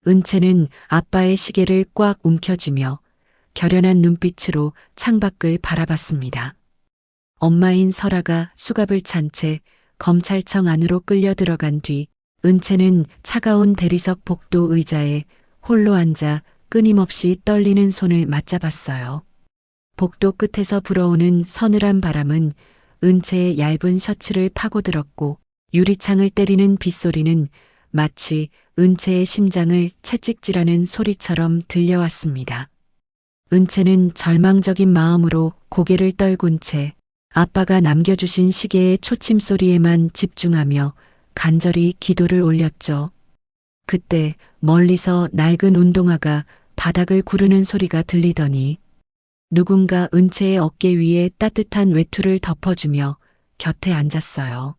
은채는 아빠의 시계를 꽉 움켜쥐며 결연한 눈빛으로 창밖을 바라봤습니다. 엄마인 설아가 수갑을 찬 채 검찰청 안으로 끌려 들어간 뒤 은채는 차가운 대리석 복도 의자에 홀로 앉아 끊임없이 떨리는 손을 맞잡았어요. 복도 끝에서 불어오는 서늘한 바람은 은채의 얇은 셔츠를 파고들었고 유리창을 때리는 빗소리는 마치 은채의 심장을 채찍질하는 소리처럼 들려왔습니다. 은채는 절망적인 마음으로 고개를 떨군 채 아빠가 남겨주신 시계의 초침 소리에만 집중하며 간절히 기도를 올렸죠. 그때 멀리서 낡은 운동화가 바닥을 구르는 소리가 들리더니 누군가 은채의 어깨 위에 따뜻한 외투를 덮어주며 곁에 앉았어요.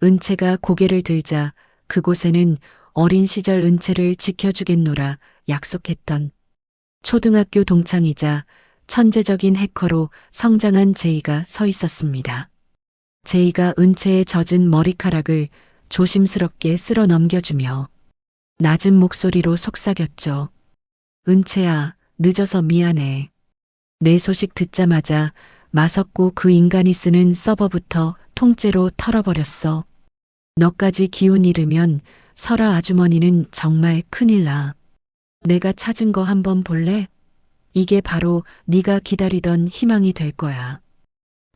은채가 고개를 들자 그곳에는 어린 시절 은채를 지켜주겠노라 약속했던 초등학교 동창이자 천재적인 해커로 성장한 제이가 서 있었습니다. 제이가 은채의 젖은 머리카락을 조심스럽게 쓸어 넘겨주며 낮은 목소리로 속삭였죠. 은채야, 늦어서 미안해. 내 소식 듣자마자 마석구 그 인간이 쓰는 서버부터 통째로 털어버렸어. 너까지 기운 잃으면 설아 아주머니는 정말 큰일 나. 내가 찾은 거 한번 볼래? 이게 바로 네가 기다리던 희망이 될 거야.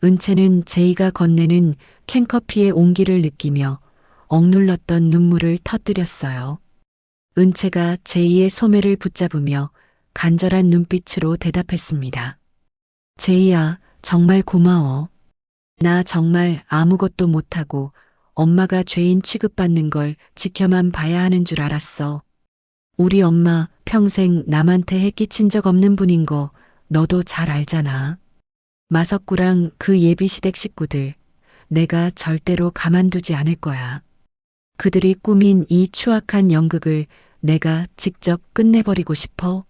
은채는 제이가 건네는 캔커피의 온기를 느끼며 억눌렀던 눈물을 터뜨렸어요. 은채가 제이의 소매를 붙잡으며 간절한 눈빛으로 대답했습니다. 제이야, 정말 고마워. 나 정말 아무것도 못하고 엄마가 죄인 취급받는 걸 지켜만 봐야 하는 줄 알았어. 우리 엄마 평생 남한테 해끼친 적 없는 분인 거 너도 잘 알잖아. 마석구랑 그 예비시댁 식구들, 내가 절대로 가만두지 않을 거야. 그들이 꾸민 이 추악한 연극을 내가 직접 끝내버리고 싶어.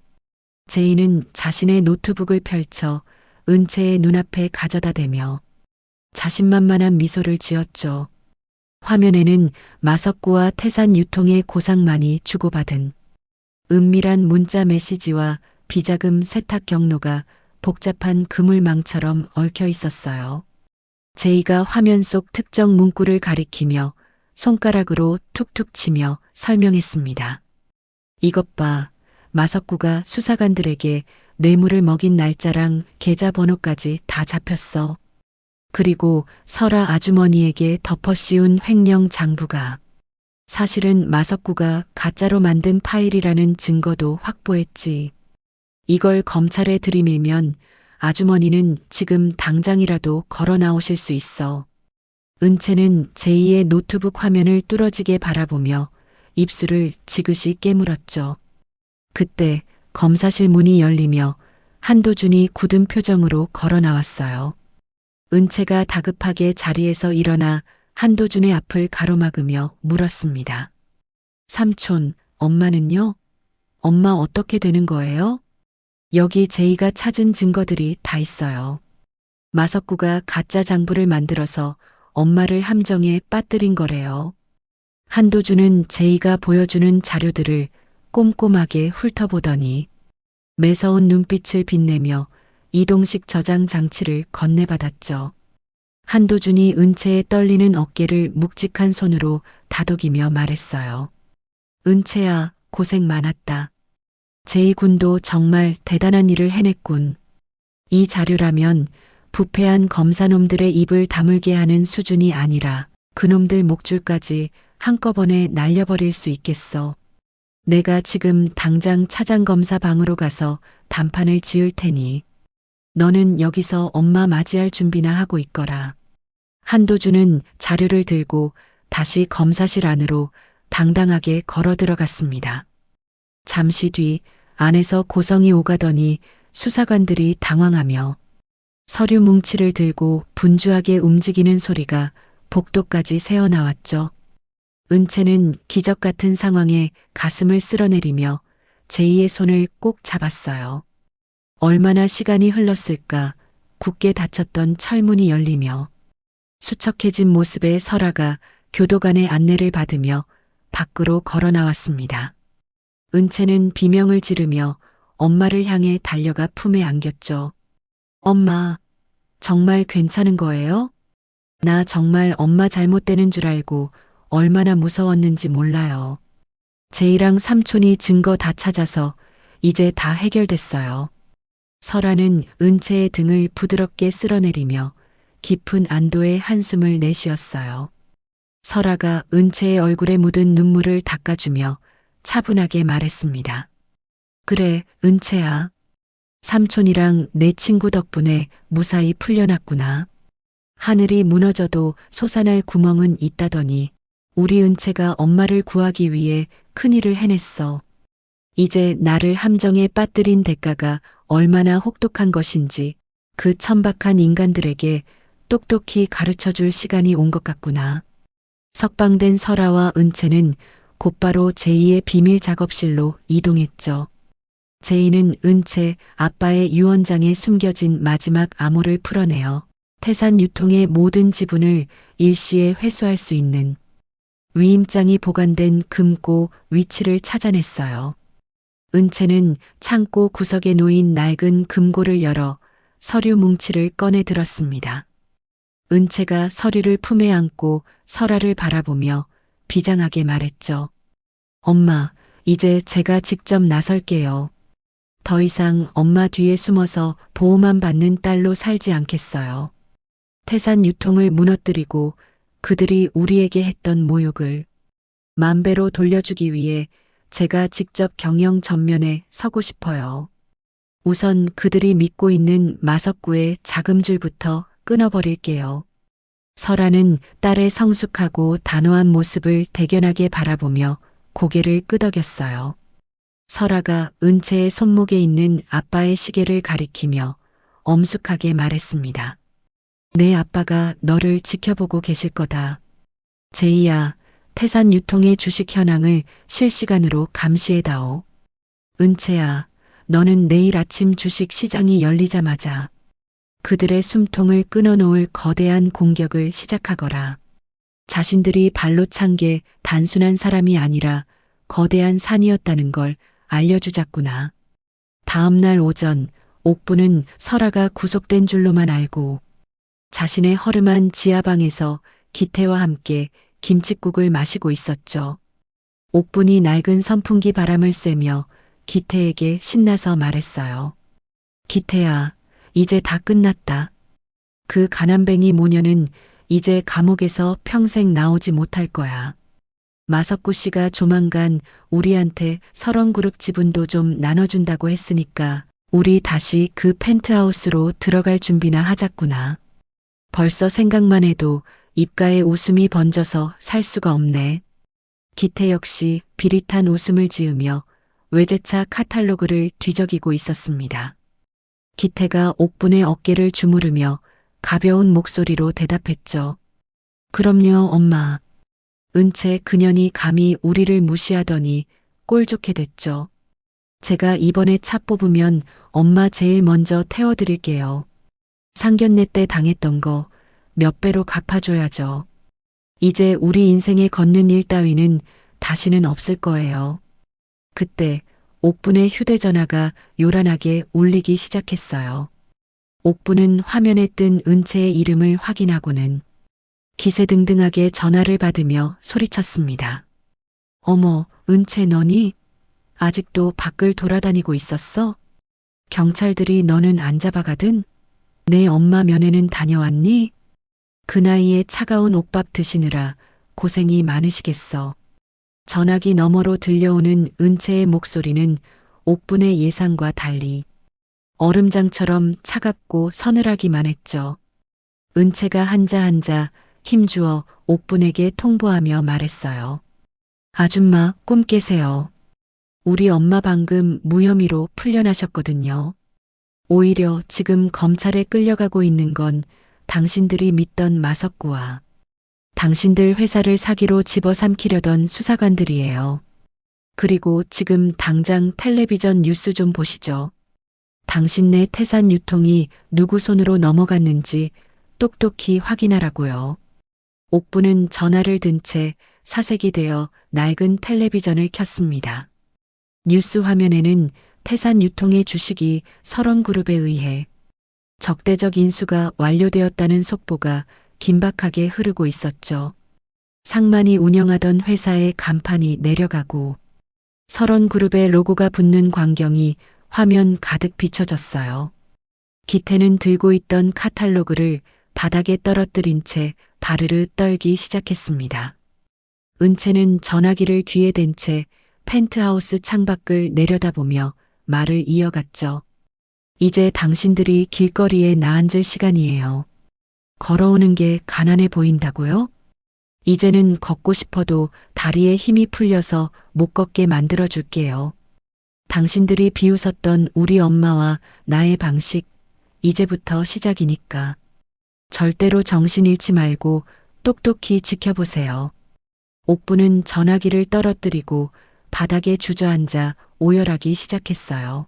제이는 자신의 노트북을 펼쳐 은채의 눈앞에 가져다 대며 자신만만한 미소를 지었죠. 화면에는 마석구와 태산 유통의 고상만이 주고받은 은밀한 문자 메시지와 비자금 세탁 경로가 복잡한 그물망처럼 얽혀 있었어요. 제이가 화면 속 특정 문구를 가리키며 손가락으로 툭툭 치며 설명했습니다. 이것 봐, 마석구가 수사관들에게 뇌물을 먹인 날짜랑 계좌번호까지 다 잡혔어. 그리고 설아 아주머니에게 덮어 씌운 횡령 장부가 사실은 마석구가 가짜로 만든 파일이라는 증거도 확보했지. 이걸 검찰에 들이밀면 아주머니는 지금 당장이라도 걸어 나오실 수 있어. 은채는 제이의 노트북 화면을 뚫어지게 바라보며 입술을 지그시 깨물었죠. 그때 검사실 문이 열리며 한도준이 굳은 표정으로 걸어 나왔어요. 은채가 다급하게 자리에서 일어나 한도준의 앞을 가로막으며 물었습니다. 삼촌, 엄마는요? 엄마 어떻게 되는 거예요? 여기 제이가 찾은 증거들이 다 있어요. 마석구가 가짜 장부를 만들어서 엄마를 함정에 빠뜨린 거래요. 한도준은 제이가 보여주는 자료들을 꼼꼼하게 훑어보더니 매서운 눈빛을 빛내며 이동식 저장 장치를 건네받았죠. 한도준이 은채의 떨리는 어깨를 묵직한 손으로 다독이며 말했어요. 은채야, 고생 많았다. 제이 군도 정말 대단한 일을 해냈군. 이 자료라면 부패한 검사놈들의 입을 다물게 하는 수준이 아니라 그놈들 목줄까지 한꺼번에 날려버릴 수 있겠어. 내가 지금 당장 차장검사 방으로 가서 단판을 지을 테니 너는 여기서 엄마 맞이할 준비나 하고 있거라. 한도준은 자료를 들고 다시 검사실 안으로 당당하게 걸어 들어갔습니다. 잠시 뒤 안에서 고성이 오가더니 수사관들이 당황하며 서류 뭉치를 들고 분주하게 움직이는 소리가 복도까지 새어나왔죠. 은채는 기적 같은 상황에 가슴을 쓸어내리며 제이의 손을 꼭 잡았어요. 얼마나 시간이 흘렀을까 굳게 닫혔던 철문이 열리며 수척해진 모습의 설아가 교도관의 안내를 받으며 밖으로 걸어 나왔습니다. 은채는 비명을 지르며 엄마를 향해 달려가 품에 안겼죠. 엄마, 정말 괜찮은 거예요? 나 정말 엄마 잘못되는 줄 알고 얼마나 무서웠는지 몰라요. 제이랑 삼촌이 증거 다 찾아서 이제 다 해결됐어요. 설아는 은채의 등을 부드럽게 쓸어내리며 깊은 안도의 한숨을 내쉬었어요. 설아가 은채의 얼굴에 묻은 눈물을 닦아주며 차분하게 말했습니다. 그래, 은채야. 삼촌이랑 내 친구 덕분에 무사히 풀려났구나. 하늘이 무너져도 솟아날 구멍은 있다더니 우리 은채가 엄마를 구하기 위해 큰일을 해냈어. 이제 나를 함정에 빠뜨린 대가가 얼마나 혹독한 것인지 그 천박한 인간들에게 똑똑히 가르쳐줄 시간이 온 것 같구나. 석방된 설아와 은채는 곧바로 제이의 비밀 작업실로 이동했죠. 제이는 은채 아빠의 유언장에 숨겨진 마지막 암호를 풀어내어 태산 유통의 모든 지분을 일시에 회수할 수 있는 위임장이 보관된 금고 위치를 찾아냈어요. 은채는 창고 구석에 놓인 낡은 금고를 열어 서류 뭉치를 꺼내 들었습니다. 은채가 서류를 품에 안고 설아를 바라보며 비장하게 말했죠. 엄마, 이제 제가 직접 나설게요. 더 이상 엄마 뒤에 숨어서 보호만 받는 딸로 살지 않겠어요. 태산 유통을 무너뜨리고 그들이 우리에게 했던 모욕을 만배로 돌려주기 위해 제가 직접 경영 전면에 서고 싶어요. 우선 그들이 믿고 있는 마석구의 자금줄부터 끊어버릴게요. 설아는 딸의 성숙하고 단호한 모습을 대견하게 바라보며 고개를 끄덕였어요. 설아가 은채의 손목에 있는 아빠의 시계를 가리키며 엄숙하게 말했습니다. 내 아빠가 너를 지켜보고 계실 거다. 제이야, 태산 유통의 주식 현황을 실시간으로 감시해다오. 은채야, 너는 내일 아침 주식 시장이 열리자마자 그들의 숨통을 끊어놓을 거대한 공격을 시작하거라. 자신들이 발로 찬 게 단순한 사람이 아니라 거대한 산이었다는 걸 알려주자꾸나. 다음 날 오전, 옥부는 설아가 구속된 줄로만 알고 자신의 허름한 지하방에서 기태와 함께 김칫국을 마시고 있었죠. 옥분이 낡은 선풍기 바람을 쐬며 기태에게 신나서 말했어요. 기태야, 이제 다 끝났다. 그 가난뱅이 모녀는 이제 감옥에서 평생 나오지 못할 거야. 마석구 씨가 조만간 우리한테 설원그룹 지분도 좀 나눠준다고 했으니까 우리 다시 그 펜트하우스로 들어갈 준비나 하자꾸나. 벌써 생각만 해도 입가에 웃음이 번져서 살 수가 없네. 기태 역시 비릿한 웃음을 지으며 외제차 카탈로그를 뒤적이고 있었습니다. 기태가 옥분의 어깨를 주무르며 가벼운 목소리로 대답했죠. 그럼요, 엄마. 은채 그년이 감히 우리를 무시하더니 꼴 좋게 됐죠. 제가 이번에 차 뽑으면 엄마 제일 먼저 태워드릴게요. 상견례 때 당했던 거 몇 배로 갚아줘야죠. 이제 우리 인생에 걷는 일 따위는 다시는 없을 거예요. 그때 옥분의 휴대전화가 요란하게 울리기 시작했어요. 옥분은 화면에 뜬 은채의 이름을 확인하고는 기세등등하게 전화를 받으며 소리쳤습니다. 어머, 은채 너니? 아직도 밖을 돌아다니고 있었어? 경찰들이 너는 안 잡아가든? 내 엄마 면회는 다녀왔니? 그 나이에 차가운 옥밥 드시느라 고생이 많으시겠어. 전화기 너머로 들려오는 은채의 목소리는 옥분의 예상과 달리 얼음장처럼 차갑고 서늘하기만 했죠. 은채가 한자 한자 힘주어 옥분에게 통보하며 말했어요. 아줌마 꿈 깨세요. 우리 엄마 방금 무혐의로 풀려나셨거든요. 오히려 지금 검찰에 끌려가고 있는 건 당신들이 믿던 마석구와 당신들 회사를 사기로 집어삼키려던 수사관들이에요. 그리고 지금 당장 텔레비전 뉴스 좀 보시죠. 당신네 태산 유통이 누구 손으로 넘어갔는지 똑똑히 확인하라고요. 옥부는 전화를 든 채 사색이 되어 낡은 텔레비전을 켰습니다. 뉴스 화면에는 태산 유통의 주식이 설원그룹에 의해 적대적 인수가 완료되었다는 속보가 긴박하게 흐르고 있었죠. 상만이 운영하던 회사의 간판이 내려가고 설원그룹의 로고가 붙는 광경이 화면 가득 비춰졌어요. 기태는 들고 있던 카탈로그를 바닥에 떨어뜨린 채 바르르 떨기 시작했습니다. 은채는 전화기를 귀에 댄 채 펜트하우스 창밖을 내려다보며 말을 이어갔죠. 이제 당신들이 길거리에 나앉을 시간이에요. 걸어오는 게 가난해 보인다고요? 이제는 걷고 싶어도 다리에 힘이 풀려서 못 걷게 만들어 줄게요. 당신들이 비웃었던 우리 엄마와 나의 방식, 이제부터 시작이니까. 절대로 정신 잃지 말고 똑똑히 지켜보세요. 옥부는 전화기를 떨어뜨리고 바닥에 주저앉아 오열하기 시작했어요.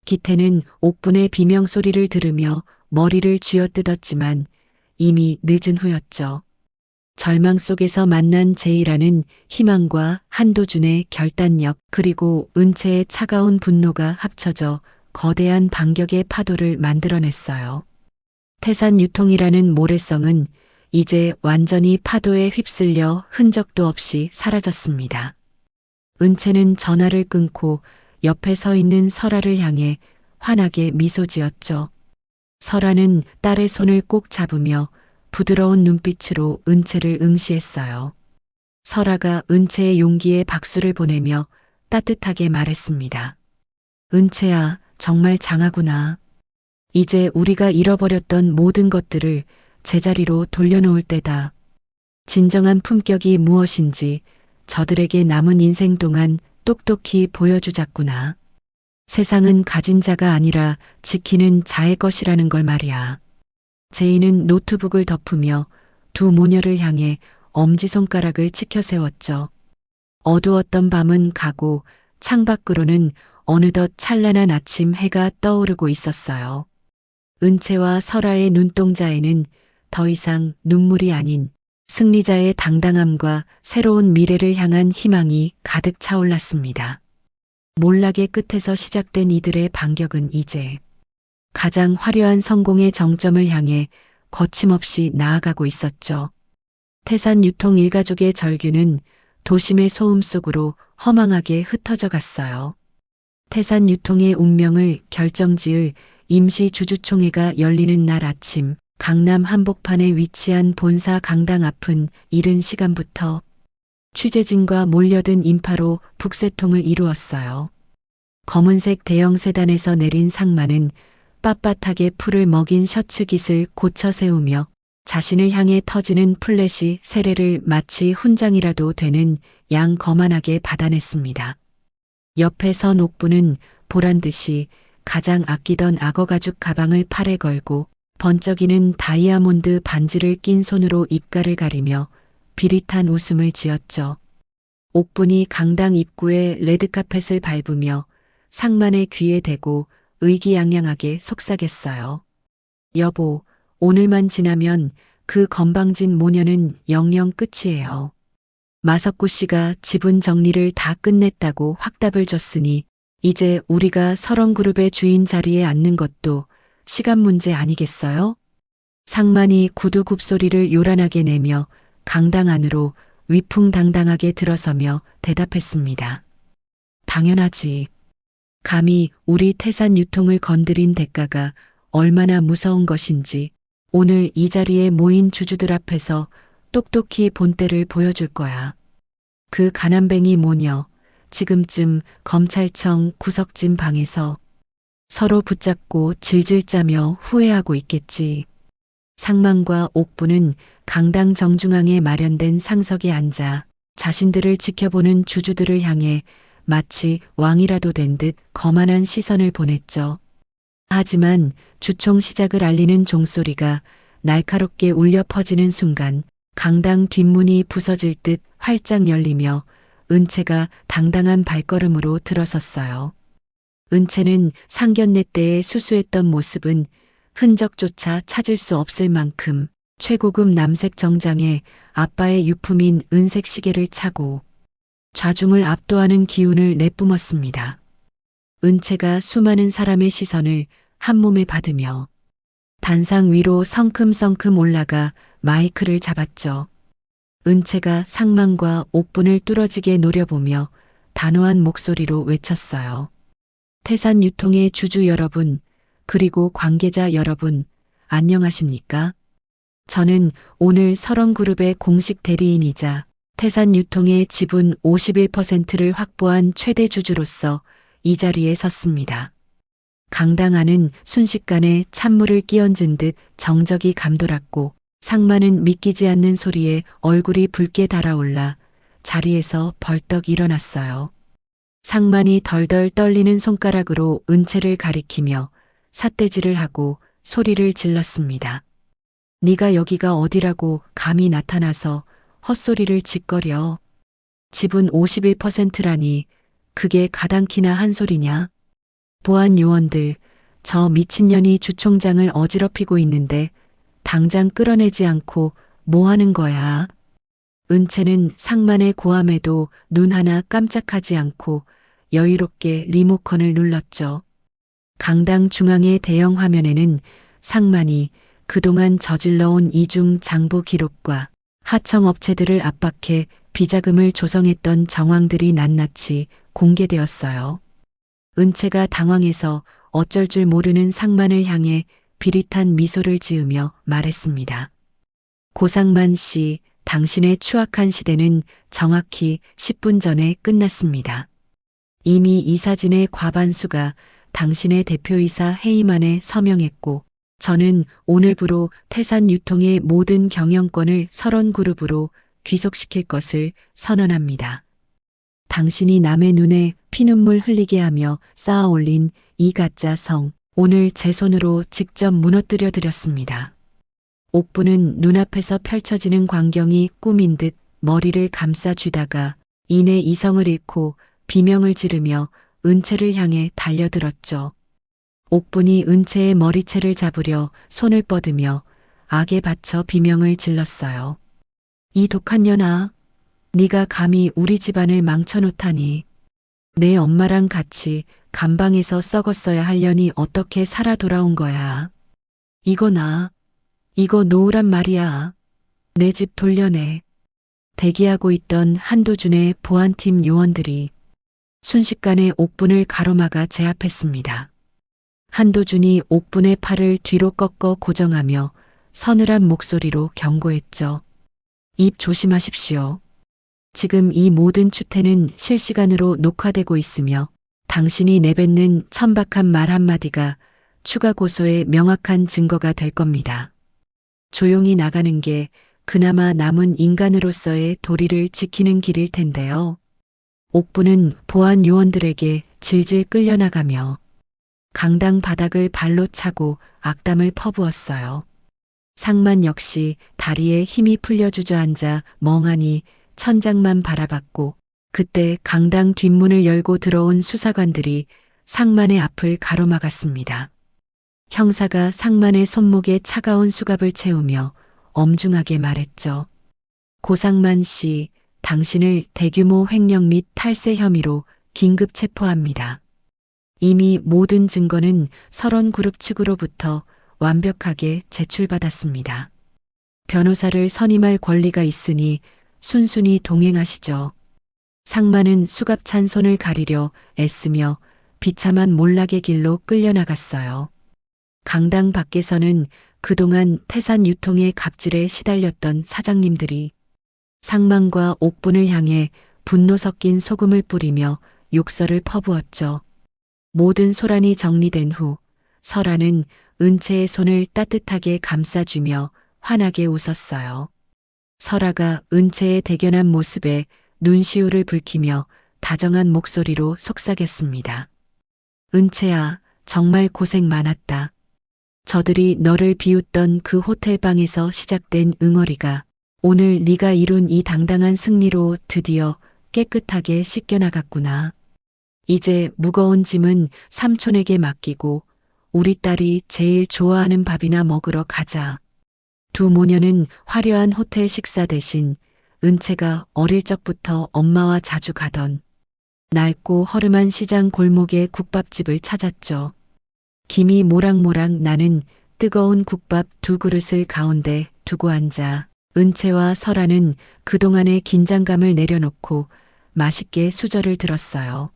기태는 옥분의 비명소리를 들으며 머리를 쥐어뜯었지만 이미 늦은 후였죠. 절망 속에서 만난 제이라는 희망과 한도준의 결단력 그리고 은채의 차가운 분노가 합쳐져 거대한 반격의 파도를 만들어냈어요. 태산 유통이라는 모래성은 이제 완전히 파도에 휩쓸려 흔적도 없이 사라졌습니다. 은채는 전화를 끊고 옆에 서 있는 설아를 향해 환하게 미소 지었죠. 설아는 딸의 손을 꼭 잡으며 부드러운 눈빛으로 은채를 응시했어요. 설아가 은채의 용기에 박수를 보내며 따뜻하게 말했습니다. 은채야, 정말 장하구나. 이제 우리가 잃어버렸던 모든 것들을 제자리로 돌려놓을 때다. 진정한 품격이 무엇인지 저들에게 남은 인생 동안 똑똑히 보여주자꾸나. 세상은 가진 자가 아니라 지키는 자의 것이라는 걸 말이야. 제이는 노트북을 덮으며 두 모녀를 향해 엄지손가락을 치켜 세웠죠. 어두웠던 밤은 가고 창밖으로는 어느덧 찬란한 아침 해가 떠오르고 있었어요. 은채와 설아의 눈동자에는 더 이상 눈물이 아닌 승리자의 당당함과 새로운 미래를 향한 희망이 가득 차올랐습니다. 몰락의 끝에서 시작된 이들의 반격은 이제 가장 화려한 성공의 정점을 향해 거침없이 나아가고 있었죠. 태산 유통 일가족의 절규는 도심의 소음 속으로 허망하게 흩어져 갔어요. 태산 유통의 운명을 결정지을 임시 주주총회가 열리는 날 아침, 강남 한복판에 위치한 본사 강당 앞은 이른 시간부터 취재진과 몰려든 인파로 북새통을 이루었어요. 검은색 대형 세단에서 내린 상마는 빳빳하게 풀을 먹인 셔츠 깃을 고쳐 세우며 자신을 향해 터지는 플래시 세례를 마치 훈장이라도 되는 양 거만하게 받아냈습니다. 옆에 선 옥부는 보란듯이 가장 아끼던 악어 가죽 가방을 팔에 걸고 번쩍이는 다이아몬드 반지를 낀 손으로 입가를 가리며 비릿한 웃음을 지었죠. 옥분이 강당 입구에 레드카펫을 밟으며 상만의 귀에 대고 의기양양하게 속삭였어요. 여보, 오늘만 지나면 그 건방진 모녀는 영영 끝이에요. 마석구 씨가 지분 정리를 다 끝냈다고 확답을 줬으니 이제 우리가 설원그룹의 주인 자리에 앉는 것도 시간 문제 아니겠어요? 상만이 구두 굽소리를 요란하게 내며 강당 안으로 위풍당당하게 들어서며 대답했습니다. 당연하지. 감히 우리 태산 유통을 건드린 대가가 얼마나 무서운 것인지 오늘 이 자리에 모인 주주들 앞에서 똑똑히 본때를 보여줄 거야. 그 가난뱅이 모녀 지금쯤 검찰청 구석진 방에서 서로 붙잡고 질질 짜며 후회하고 있겠지. 상만과 옥부는 강당 정중앙에 마련된 상석에 앉아 자신들을 지켜보는 주주들을 향해 마치 왕이라도 된 듯 거만한 시선을 보냈죠. 하지만 주총 시작을 알리는 종소리가 날카롭게 울려 퍼지는 순간 강당 뒷문이 부서질 듯 활짝 열리며 은채가 당당한 발걸음으로 들어섰어요. 은채는 상견례 때의 수수했던 모습은 흔적조차 찾을 수 없을 만큼 최고급 남색 정장에 아빠의 유품인 은색 시계를 차고 좌중을 압도하는 기운을 내뿜었습니다. 은채가 수많은 사람의 시선을 한몸에 받으며 단상 위로 성큼성큼 올라가 마이크를 잡았죠. 은채가 상만과 옥분을 뚫어지게 노려보며 단호한 목소리로 외쳤어요. 태산 유통의 주주 여러분, 그리고 관계자 여러분, 안녕하십니까? 저는 오늘 설원그룹의 공식 대리인이자 태산 유통의 지분 51%를 확보한 최대 주주로서 이 자리에 섰습니다. 강당 안은 순식간에 찬물을 끼얹은 듯 정적이 감돌았고 상만은 믿기지 않는 소리에 얼굴이 붉게 달아올라 자리에서 벌떡 일어났어요. 상만이 덜덜 떨리는 손가락으로 은채를 가리키며 삿대질을 하고 소리를 질렀습니다. 네가 여기가 어디라고 감히 나타나서 헛소리를 짓거려. 지분 51%라니 그게 가당키나 한 소리냐. 보안 요원들, 저 미친년이 주총장을 어지럽히고 있는데 당장 끌어내지 않고 뭐 하는 거야. 은채는 상만의 고함에도 눈 하나 깜짝하지 않고 여유롭게 리모컨을 눌렀죠. 강당 중앙의 대형 화면에는 상만이 그동안 저질러온 이중 장부 기록과 하청업체들을 압박해 비자금을 조성했던 정황들이 낱낱이 공개되었어요. 은채가 당황해서 어쩔 줄 모르는 상만을 향해 비릿한 미소를 지으며 말했습니다. 고상만 씨, 당신의 추악한 시대는 정확히 10분 전에 끝났습니다. 이미 이 사진의 과반수가 당신의 대표이사 해임안에 서명했고, 저는 오늘부로 태산 유통의 모든 경영권을 설원그룹으로 귀속시킬 것을 선언합니다. 당신이 남의 눈에 피눈물 흘리게 하며 쌓아올린 이 가짜 성, 오늘 제 손으로 직접 무너뜨려 드렸습니다. 옥부는 눈앞에서 펼쳐지는 광경이 꿈인 듯 머리를 감싸 쥐다가 이내 이성을 잃고 비명을 지르며 은채를 향해 달려들었죠. 옥분이 은채의 머리채를 잡으려 손을 뻗으며 악에 받쳐 비명을 질렀어요. 이 독한 년아, 네가 감히 우리 집안을 망쳐놓다니. 내 엄마랑 같이 감방에서 썩었어야 할 년이 어떻게 살아 돌아온 거야. 이거 놓으란 말이야. 내 집 돌려내. 대기하고 있던 한도준의 보안팀 요원들이 순식간에 옥분을 가로막아 제압했습니다. 한도준이 옥분의 팔을 뒤로 꺾어 고정하며 서늘한 목소리로 경고했죠. 입 조심하십시오. 지금 이 모든 추태는 실시간으로 녹화되고 있으며 당신이 내뱉는 천박한 말 한마디가 추가 고소의 명확한 증거가 될 겁니다. 조용히 나가는 게 그나마 남은 인간으로서의 도리를 지키는 길일 텐데요. 옥부는 보안 요원들에게 질질 끌려나가며 강당 바닥을 발로 차고 악담을 퍼부었어요. 상만 역시 다리에 힘이 풀려 주저앉아 멍하니 천장만 바라봤고, 그때 강당 뒷문을 열고 들어온 수사관들이 상만의 앞을 가로막았습니다. 형사가 상만의 손목에 차가운 수갑을 채우며 엄중하게 말했죠. 고상만 씨, 당신을 대규모 횡령 및 탈세 혐의로 긴급 체포합니다. 이미 모든 증거는 설원그룹 측으로부터 완벽하게 제출받았습니다. 변호사를 선임할 권리가 있으니 순순히 동행하시죠. 상만은 수갑찬 손을 가리려 애쓰며 비참한 몰락의 길로 끌려나갔어요. 강당 밖에서는 그동안 태산 유통의 갑질에 시달렸던 사장님들이 상만과 옥분을 향해 분노 섞인 소금을 뿌리며 욕설을 퍼부었죠. 모든 소란이 정리된 후 설아는 은채의 손을 따뜻하게 감싸주며 환하게 웃었어요. 설아가 은채의 대견한 모습에 눈시울을 붉히며 다정한 목소리로 속삭였습니다. 은채야, 정말 고생 많았다. 저들이 너를 비웃던 그 호텔방에서 시작된 응어리가 오늘 네가 이룬 이 당당한 승리로 드디어 깨끗하게 씻겨나갔구나. 이제 무거운 짐은 삼촌에게 맡기고 우리 딸이 제일 좋아하는 밥이나 먹으러 가자. 두 모녀는 화려한 호텔 식사 대신 은채가 어릴 적부터 엄마와 자주 가던 낡고 허름한 시장 골목의 국밥집을 찾았죠. 김이 모락모락 나는 뜨거운 국밥 두 그릇을 가운데 두고 앉아 은채와 설아는 그동안의 긴장감을 내려놓고 맛있게 수저를 들었어요.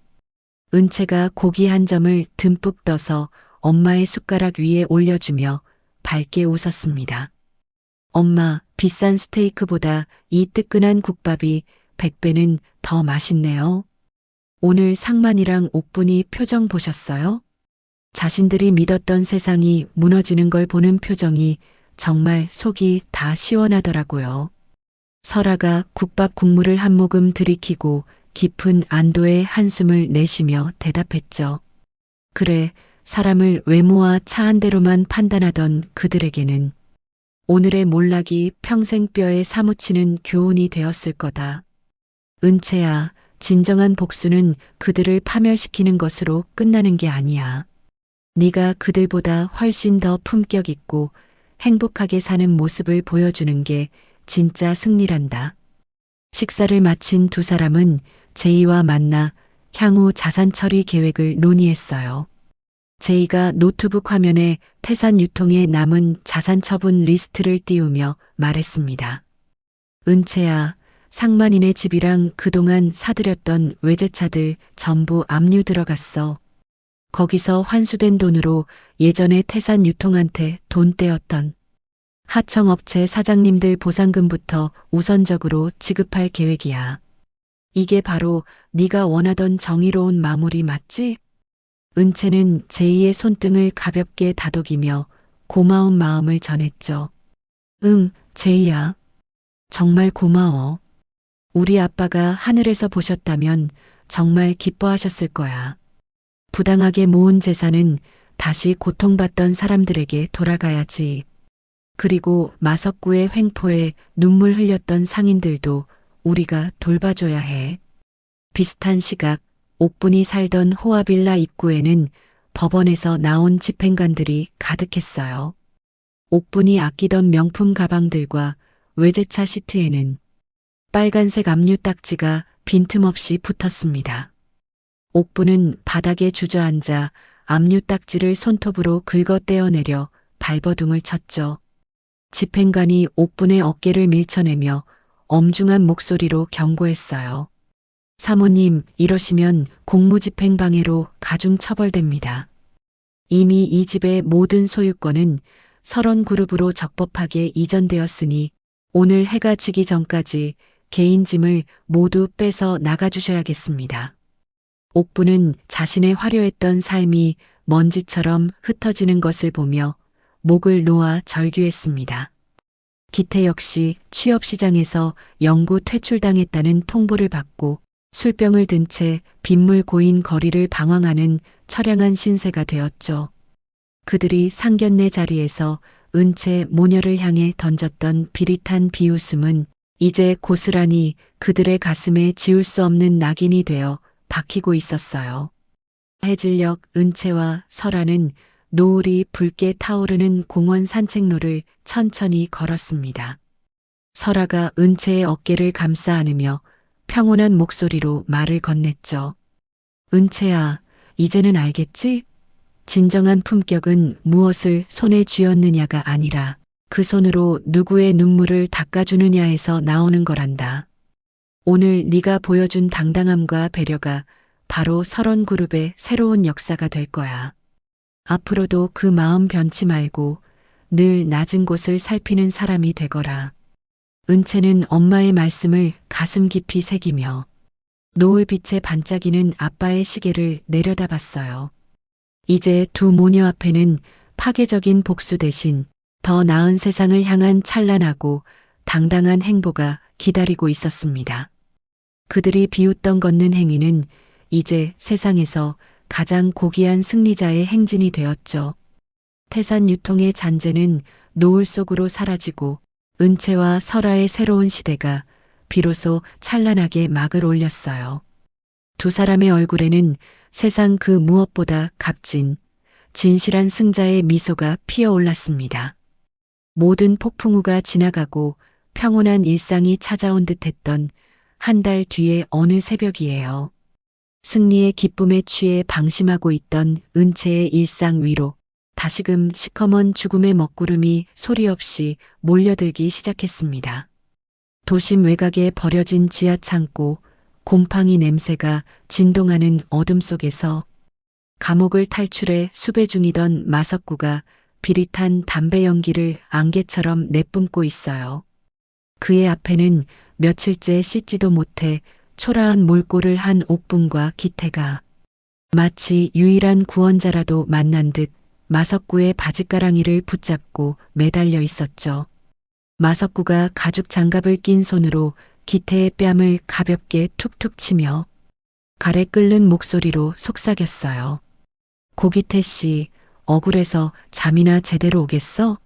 은채가 고기 한 점을 듬뿍 떠서 엄마의 숟가락 위에 올려주며 밝게 웃었습니다. 엄마, 비싼 스테이크보다 이 뜨끈한 국밥이 100배는 더 맛있네요. 오늘 상만이랑 옥분이 표정 보셨어요? 자신들이 믿었던 세상이 무너지는 걸 보는 표정이 정말 속이 다 시원하더라고요. 설아가 국밥 국물을 한 모금 들이키고 깊은 안도의 한숨을 내쉬며 대답했죠. 그래, 사람을 외모와 차 한 대로만 판단하던 그들에게는 오늘의 몰락이 평생 뼈에 사무치는 교훈이 되었을 거다. 은채야, 진정한 복수는 그들을 파멸시키는 것으로 끝나는 게 아니야. 네가 그들보다 훨씬 더 품격 있고 행복하게 사는 모습을 보여주는 게 진짜 승리란다. 식사를 마친 두 사람은 제이와 만나 향후 자산 처리 계획을 논의했어요. 제이가 노트북 화면에 태산 유통에 남은 자산 처분 리스트를 띄우며 말했습니다. 은채야, 상만이네 집이랑 그동안 사들였던 외제차들 전부 압류 들어갔어. 거기서 환수된 돈으로 예전에 태산 유통한테 돈 떼었던 하청업체 사장님들 보상금부터 우선적으로 지급할 계획이야. 이게 바로 네가 원하던 정의로운 마무리 맞지? 은채는 제이의 손등을 가볍게 다독이며 고마운 마음을 전했죠. 응, 제이야. 정말 고마워. 우리 아빠가 하늘에서 보셨다면 정말 기뻐하셨을 거야. 부당하게 모은 재산은 다시 고통받던 사람들에게 돌아가야지. 그리고 마석구의 횡포에 눈물 흘렸던 상인들도 우리가 돌봐줘야 해. 비슷한 시각 옥분이 살던 호화빌라 입구에는 법원에서 나온 집행관들이 가득했어요. 옥분이 아끼던 명품 가방들과 외제차 시트에는 빨간색 압류 딱지가 빈틈없이 붙었습니다. 옥분은 바닥에 주저앉아 압류 딱지를 손톱으로 긁어 떼어내려 발버둥을 쳤죠. 집행관이 옥분의 어깨를 밀쳐내며 엄중한 목소리로 경고했어요. 사모님, 이러시면 공무집행방해로 가중 처벌됩니다. 이미 이 집의 모든 소유권은 설원그룹으로 적법하게 이전되었으니 오늘 해가 지기 전까지 개인 짐을 모두 빼서 나가주셔야겠습니다. 옥부는 자신의 화려했던 삶이 먼지처럼 흩어지는 것을 보며 목을 놓아 절규했습니다. 기태 역시 취업시장에서 영구 퇴출당했다는 통보를 받고 술병을 든 채 빗물 고인 거리를 방황하는 처량한 신세가 되었죠. 그들이 상견례 자리에서 은채 모녀를 향해 던졌던 비릿한 비웃음은 이제 고스란히 그들의 가슴에 지울 수 없는 낙인이 되어 박히고 있었어요. 해질녘 은채와 설아는 노을이 붉게 타오르는 공원 산책로를 천천히 걸었습니다. 설아가 은채의 어깨를 감싸 안으며 평온한 목소리로 말을 건넸죠. 은채야, 이제는 알겠지? 진정한 품격은 무엇을 손에 쥐었느냐가 아니라 그 손으로 누구의 눈물을 닦아주느냐에서 나오는 거란다. 오늘 네가 보여준 당당함과 배려가 바로 설원그룹의 새로운 역사가 될 거야. 앞으로도 그 마음 변치 말고 늘 낮은 곳을 살피는 사람이 되거라. 은채는 엄마의 말씀을 가슴 깊이 새기며 노을빛에 반짝이는 아빠의 시계를 내려다봤어요. 이제 두 모녀 앞에는 파괴적인 복수 대신 더 나은 세상을 향한 찬란하고 당당한 행보가 기다리고 있었습니다. 그들이 비웃던 걷는 행위는 이제 세상에서 가장 고귀한 승리자의 행진이 되었죠. 태산 유통의 잔재는 노을 속으로 사라지고 은채와 설아의 새로운 시대가 비로소 찬란하게 막을 올렸어요. 두 사람의 얼굴에는 세상 그 무엇보다 값진 진실한 승자의 미소가 피어올랐습니다. 모든 폭풍우가 지나가고 평온한 일상이 찾아온 듯했던 한 달 뒤의 어느 새벽이에요. 승리의 기쁨에 취해 방심하고 있던 은채의 일상 위로 다시금 시커먼 죽음의 먹구름이 소리 없이 몰려들기 시작했습니다. 도심 외곽에 버려진 지하 창고, 곰팡이 냄새가 진동하는 어둠 속에서 감옥을 탈출해 수배 중이던 마석구가 비릿한 담배 연기를 안개처럼 내뿜고 있어요. 그의 앞에는 며칠째 씻지도 못해 초라한 몰골을 한 옥분과 기태가 마치 유일한 구원자라도 만난 듯 마석구의 바짓가랑이를 붙잡고 매달려 있었죠. 마석구가 가죽 장갑을 낀 손으로 기태의 뺨을 가볍게 툭툭 치며 가래 끓는 목소리로 속삭였어요. 고기태 씨, 억울해서 잠이나 제대로 오겠어?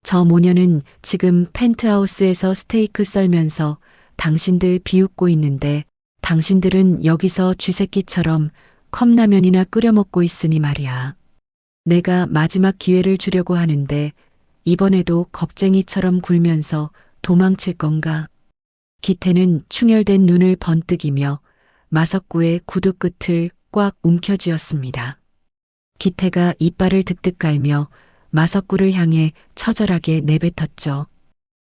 저 모녀는 지금 펜트하우스에서 스테이크 썰면서 당신들 비웃고 있는데 당신들은 여기서 쥐새끼처럼 컵라면이나 끓여 먹고 있으니 말이야. 내가 마지막 기회를 주려고 하는데 이번에도 겁쟁이처럼 굴면서 도망칠 건가? 기태는 충혈된 눈을 번뜩이며 마석구의 구두 끝을 꽉 움켜쥐었습니다. 기태가 이빨을 득득 깔며 마석구를 향해 처절하게 내뱉었죠.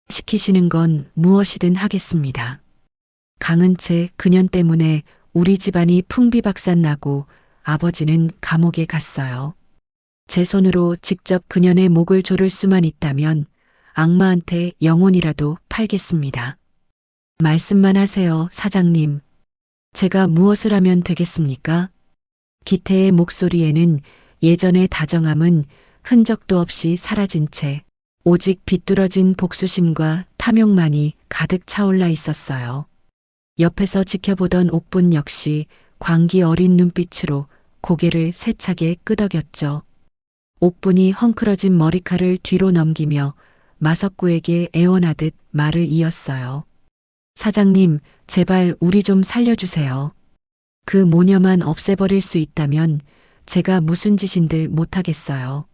시키시는 건 무엇이든 하겠습니다. 강은채 그년 때문에 우리 집안이 풍비박산나고 아버지는 감옥에 갔어요. 제 손으로 직접 그년의 목을 조를 수만 있다면 악마한테 영혼이라도 팔겠습니다. 말씀만 하세요, 사장님. 제가 무엇을 하면 되겠습니까? 기태의 목소리에는 예전의 다정함은 흔적도 없이 사라진 채 오직 비뚤어진 복수심과 탐욕만이 가득 차올라 있었어요. 옆에서 지켜보던 옥분 역시 광기 어린 눈빛으로 고개를 세차게 끄덕였죠. 옥분이 헝클어진 머리칼을 뒤로 넘기며 마석구에게 애원하듯 말을 이었어요. 사장님, 제발 우리 좀 살려주세요. 그 모녀만 없애버릴 수 있다면 제가 무슨 짓인들 못하겠어요.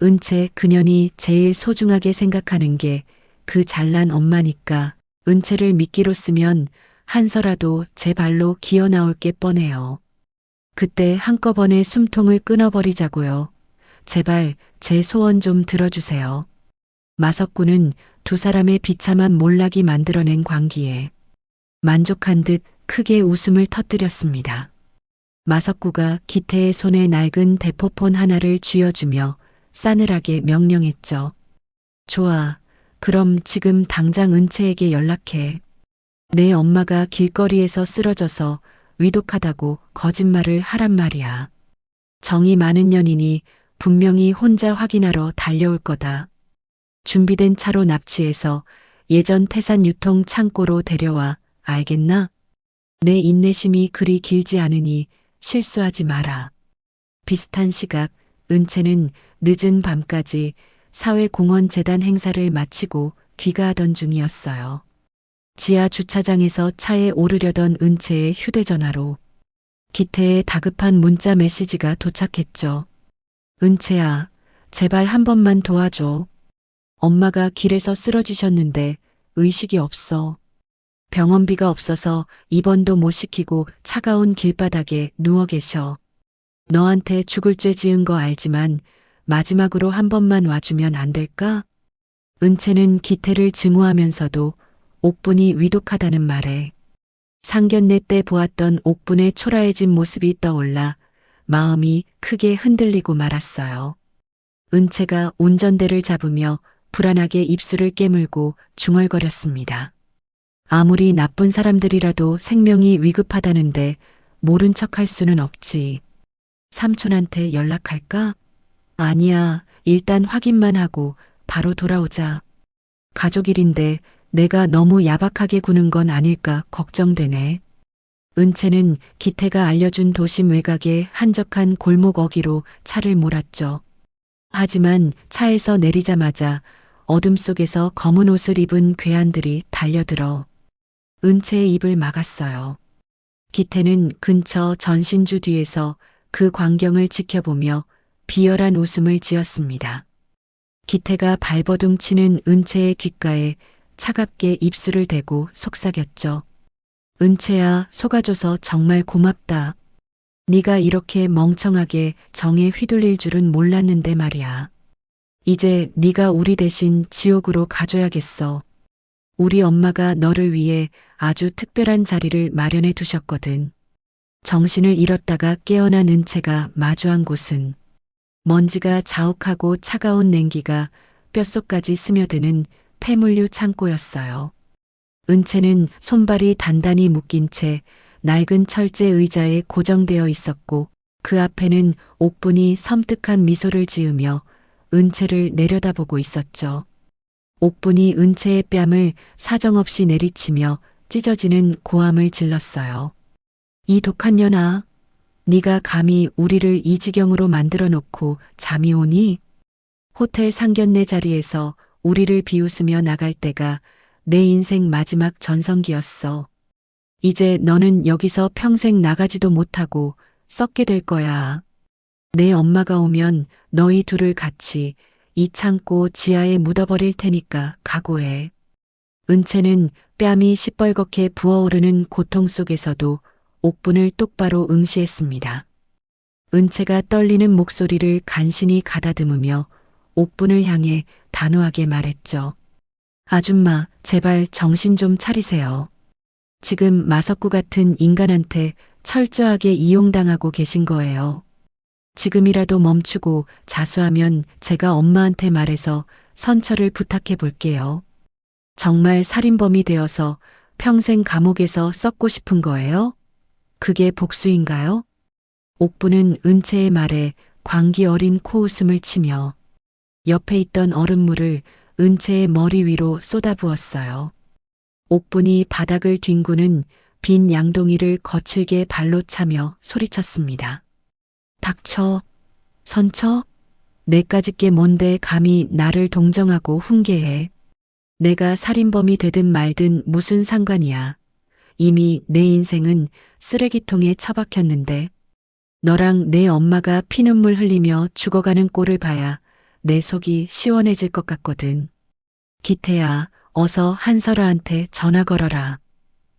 은채 그년이 제일 소중하게 생각하는 게 그 잘난 엄마니까 은채를 미끼로 쓰면 한서라도 제 발로 기어 나올 게 뻔해요. 그때 한꺼번에 숨통을 끊어버리자고요. 제발 제 소원 좀 들어주세요. 마석구는 두 사람의 비참한 몰락이 만들어낸 광기에 만족한 듯 크게 웃음을 터뜨렸습니다. 마석구가 기태의 손에 낡은 대포폰 하나를 쥐어주며 싸늘하게 명령했죠. 좋아. 그럼 지금 당장 은채에게 연락해. 내 엄마가 길거리에서 쓰러져서 위독하다고 거짓말을 하란 말이야. 정이 많은 년이니 분명히 혼자 확인하러 달려올 거다. 준비된 차로 납치해서 예전 태산 유통 창고로 데려와. 알겠나? 내 인내심이 그리 길지 않으니 실수하지 마라. 비슷한 시각 은채는 늦은 밤까지 사회공헌재단 행사를 마치고 귀가하던 중이었어요. 지하 주차장에서 차에 오르려던 은채의 휴대전화로 기태의 다급한 문자 메시지가 도착했죠. 은채야, 제발 한 번만 도와줘. 엄마가 길에서 쓰러지셨는데 의식이 없어. 병원비가 없어서 입원도 못 시키고 차가운 길바닥에 누워 계셔. 너한테 죽을 죄 지은 거 알지만 마지막으로 한 번만 와주면 안 될까? 은채는 기태를 증오하면서도 옥분이 위독하다는 말에 상견례 때 보았던 옥분의 초라해진 모습이 떠올라 마음이 크게 흔들리고 말았어요. 은채가 운전대를 잡으며 불안하게 입술을 깨물고 중얼거렸습니다. 아무리 나쁜 사람들이라도 생명이 위급하다는데 모른 척할 수는 없지. 삼촌한테 연락할까? 아니야, 일단 확인만 하고 바로 돌아오자. 가족 일인데 내가 너무 야박하게 구는 건 아닐까 걱정되네. 은채는 기태가 알려준 도심 외곽의 한적한 골목 어귀로 차를 몰았죠. 하지만 차에서 내리자마자 어둠 속에서 검은 옷을 입은 괴한들이 달려들어 은채의 입을 막았어요. 기태는 근처 전신주 뒤에서 그 광경을 지켜보며 비열한 웃음을 지었습니다. 기태가 발버둥 치는 은채의 귓가에 차갑게 입술을 대고 속삭였죠. 은채야, 속아줘서 정말 고맙다. 네가 이렇게 멍청하게 정에 휘둘릴 줄은 몰랐는데 말이야. 이제 네가 우리 대신 지옥으로 가줘야겠어. 우리 엄마가 너를 위해 아주 특별한 자리를 마련해 두셨거든. 정신을 잃었다가 깨어난 은채가 마주한 곳은 먼지가 자욱하고 차가운 냉기가 뼛속까지 스며드는 폐물류 창고였어요. 은채는 손발이 단단히 묶인 채 낡은 철제 의자에 고정되어 있었고 그 앞에는 옥분이 섬뜩한 미소를 지으며 은채를 내려다보고 있었죠. 옥분이 은채의 뺨을 사정없이 내리치며 찢어지는 고함을 질렀어요. 이 독한 년아, 네가 감히 우리를 이 지경으로 만들어 놓고 잠이 오니? 호텔 상견례 자리에서 우리를 비웃으며 나갈 때가 내 인생 마지막 전성기였어. 이제 너는 여기서 평생 나가지도 못하고 썩게 될 거야. 내 엄마가 오면 너희 둘을 같이 이 창고 지하에 묻어버릴 테니까 각오해. 은채는 뺨이 시뻘겋게 부어오르는 고통 속에서도 옥분을 똑바로 응시했습니다. 은채가 떨리는 목소리를 간신히 가다듬으며 옥분을 향해 단호하게 말했죠. 아줌마, 제발 정신 좀 차리세요. 지금 마석구 같은 인간한테 철저하게 이용당하고 계신 거예요. 지금이라도 멈추고 자수하면 제가 엄마한테 말해서 선처를 부탁해 볼게요. 정말 살인범이 되어서 평생 감옥에서 썩고 싶은 거예요? 그게 복수인가요? 옥부는 은채의 말에 광기 어린 코웃음을 치며 옆에 있던 얼음물을 은채의 머리 위로 쏟아부었어요. 옥분이 바닥을 뒹구는 빈 양동이를 거칠게 발로 차며 소리쳤습니다. 닥쳐, 선처? 내까짓 게 뭔데 감히 나를 동정하고 훈계해. 내가 살인범이 되든 말든 무슨 상관이야. 이미 내 인생은 쓰레기통에 처박혔는데 너랑 내 엄마가 피눈물 흘리며 죽어가는 꼴을 봐야 내 속이 시원해질 것 같거든. 기태야, 어서 한설아한테 전화 걸어라.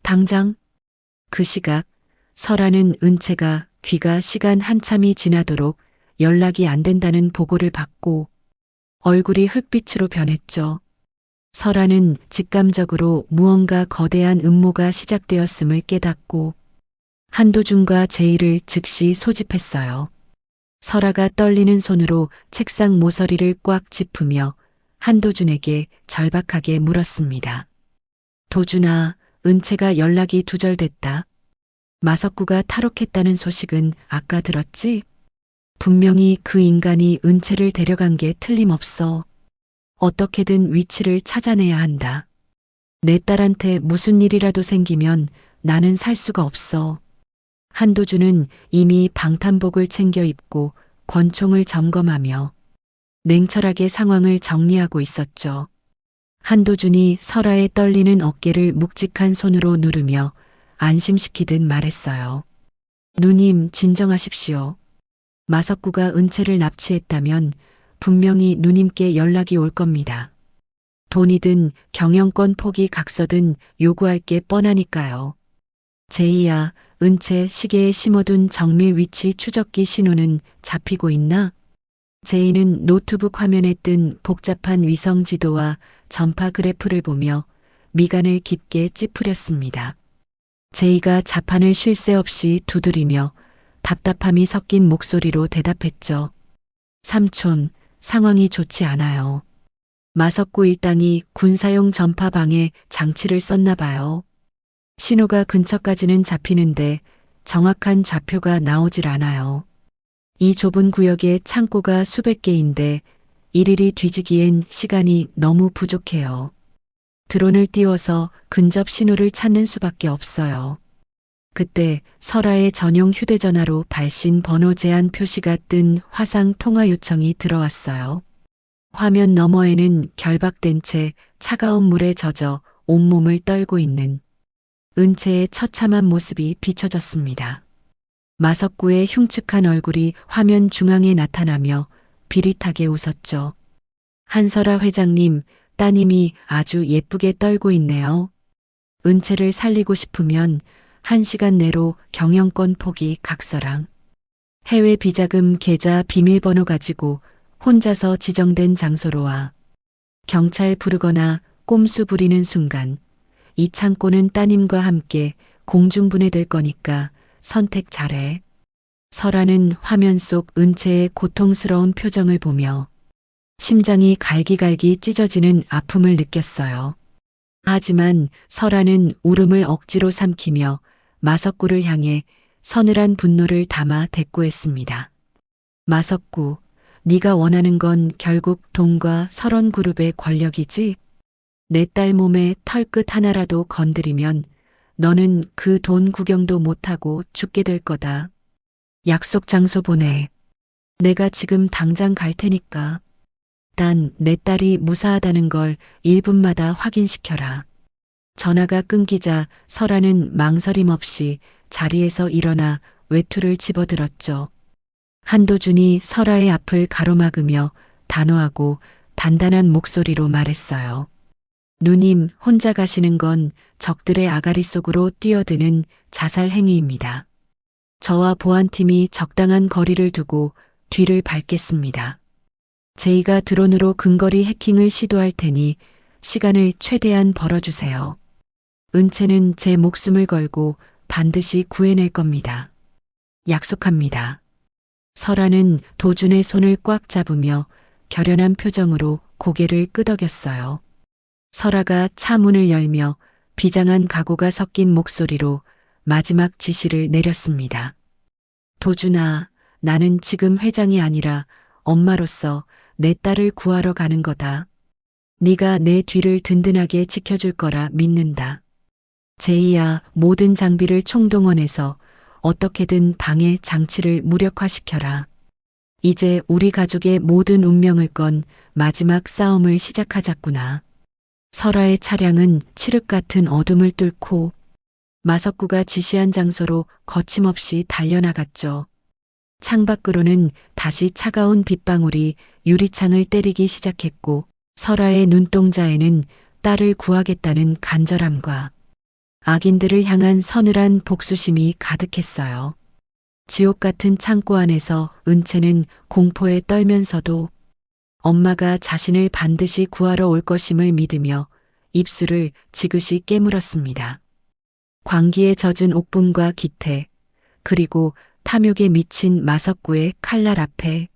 당장. 그 시각 설아는 은채가 귀가 시간 한참이 지나도록 연락이 안 된다는 보고를 받고 얼굴이 흙빛으로 변했죠. 설아는 직감적으로 무언가 거대한 음모가 시작되었음을 깨닫고 한도준과 제의를 즉시 소집했어요. 설아가 떨리는 손으로 책상 모서리를 꽉 짚으며 한도준에게 절박하게 물었습니다. 도준아, 은채가 연락이 두절됐다. 마석구가 탈옥했다는 소식은 아까 들었지? 분명히 그 인간이 은채를 데려간 게 틀림없어. 어떻게든 위치를 찾아내야 한다. 내 딸한테 무슨 일이라도 생기면 나는 살 수가 없어. 한도준은 이미 방탄복을 챙겨 입고 권총을 점검하며 냉철하게 상황을 정리하고 있었죠. 한도준이 설아의 떨리는 어깨를 묵직한 손으로 누르며 안심시키듯 말했어요. 누님, 진정하십시오. 마석구가 은채를 납치했다면 분명히 누님께 연락이 올 겁니다. 돈이든 경영권 포기 각서든 요구할 게 뻔하니까요. 제이야, 은채 시계에 심어둔 정밀 위치 추적기 신호는 잡히고 있나? 제이는 노트북 화면에 뜬 복잡한 위성 지도와 전파 그래프를 보며 미간을 깊게 찌푸렸습니다. 제이가 자판을 쉴 새 없이 두드리며 답답함이 섞인 목소리로 대답했죠. 삼촌, 상황이 좋지 않아요. 마석구 일당이 군사용 전파 방해 장치를 썼나 봐요. 신호가 근처까지는 잡히는데 정확한 좌표가 나오질 않아요. 이 좁은 구역에 창고가 수백 개인데 일일이 뒤지기엔 시간이 너무 부족해요. 드론을 띄워서 근접 신호를 찾는 수밖에 없어요. 그때 설아의 전용 휴대전화로 발신 번호 제한 표시가 뜬 화상 통화 요청이 들어왔어요. 화면 너머에는 결박된 채 차가운 물에 젖어 온몸을 떨고 있는 은채의 처참한 모습이 비춰졌습니다. 마석구의 흉측한 얼굴이 화면 중앙에 나타나며 비릿하게 웃었죠. 한설아 회장님, 따님이 아주 예쁘게 떨고 있네요. 은채를 살리고 싶으면 1시간 내로 경영권 포기 각서랑 해외 비자금 계좌 비밀번호 가지고 혼자서 지정된 장소로 와. 경찰 부르거나 꼼수 부리는 순간 이 창고는 따님과 함께 공중분해될 거니까 선택 잘해. 설아는 화면 속 은채의 고통스러운 표정을 보며 심장이 갈기갈기 찢어지는 아픔을 느꼈어요. 하지만 설아는 울음을 억지로 삼키며 마석구를 향해 서늘한 분노를 담아 대꾸했습니다. 마석구, 네가 원하는 건 결국 돈과 설원그룹의 권력이지? 내 딸 몸에 털끝 하나라도 건드리면 너는 그 돈 구경도 못하고 죽게 될 거다. 약속 장소 보내. 내가 지금 당장 갈 테니까. 단 내 딸이 무사하다는 걸 1분마다 확인시켜라. 전화가 끊기자 설아는 망설임 없이 자리에서 일어나 외투를 집어들었죠. 한도준이 설아의 앞을 가로막으며 단호하고 단단한 목소리로 말했어요. 누님, 혼자 가시는 건 적들의 아가리 속으로 뛰어드는 자살 행위입니다. 저와 보안팀이 적당한 거리를 두고 뒤를 밟겠습니다. 제이가 드론으로 근거리 해킹을 시도할 테니 시간을 최대한 벌어주세요. 은채는 제 목숨을 걸고 반드시 구해낼 겁니다. 약속합니다. 설아는 도준의 손을 꽉 잡으며 결연한 표정으로 고개를 끄덕였어요. 설아가 차 문을 열며 비장한 각오가 섞인 목소리로 마지막 지시를 내렸습니다. 도준아, 나는 지금 회장이 아니라 엄마로서 내 딸을 구하러 가는 거다. 네가 내 뒤를 든든하게 지켜줄 거라 믿는다. 제이야, 모든 장비를 총동원해서 어떻게든 방해 장치를 무력화시켜라. 이제 우리 가족의 모든 운명을 건 마지막 싸움을 시작하자꾸나. 설아의 차량은 칠흑 같은 어둠을 뚫고 마석구가 지시한 장소로 거침없이 달려나갔죠. 창밖으로는 다시 차가운 빗방울이 유리창을 때리기 시작했고 설아의 눈동자에는 딸을 구하겠다는 간절함과 악인들을 향한 서늘한 복수심이 가득했어요. 지옥 같은 창고 안에서 은채는 공포에 떨면서도 엄마가 자신을 반드시 구하러 올 것임을 믿으며 입술을 지그시 깨물었습니다. 광기에 젖은 옥분과 기태, 그리고 탐욕에 미친 마석구의 칼날 앞에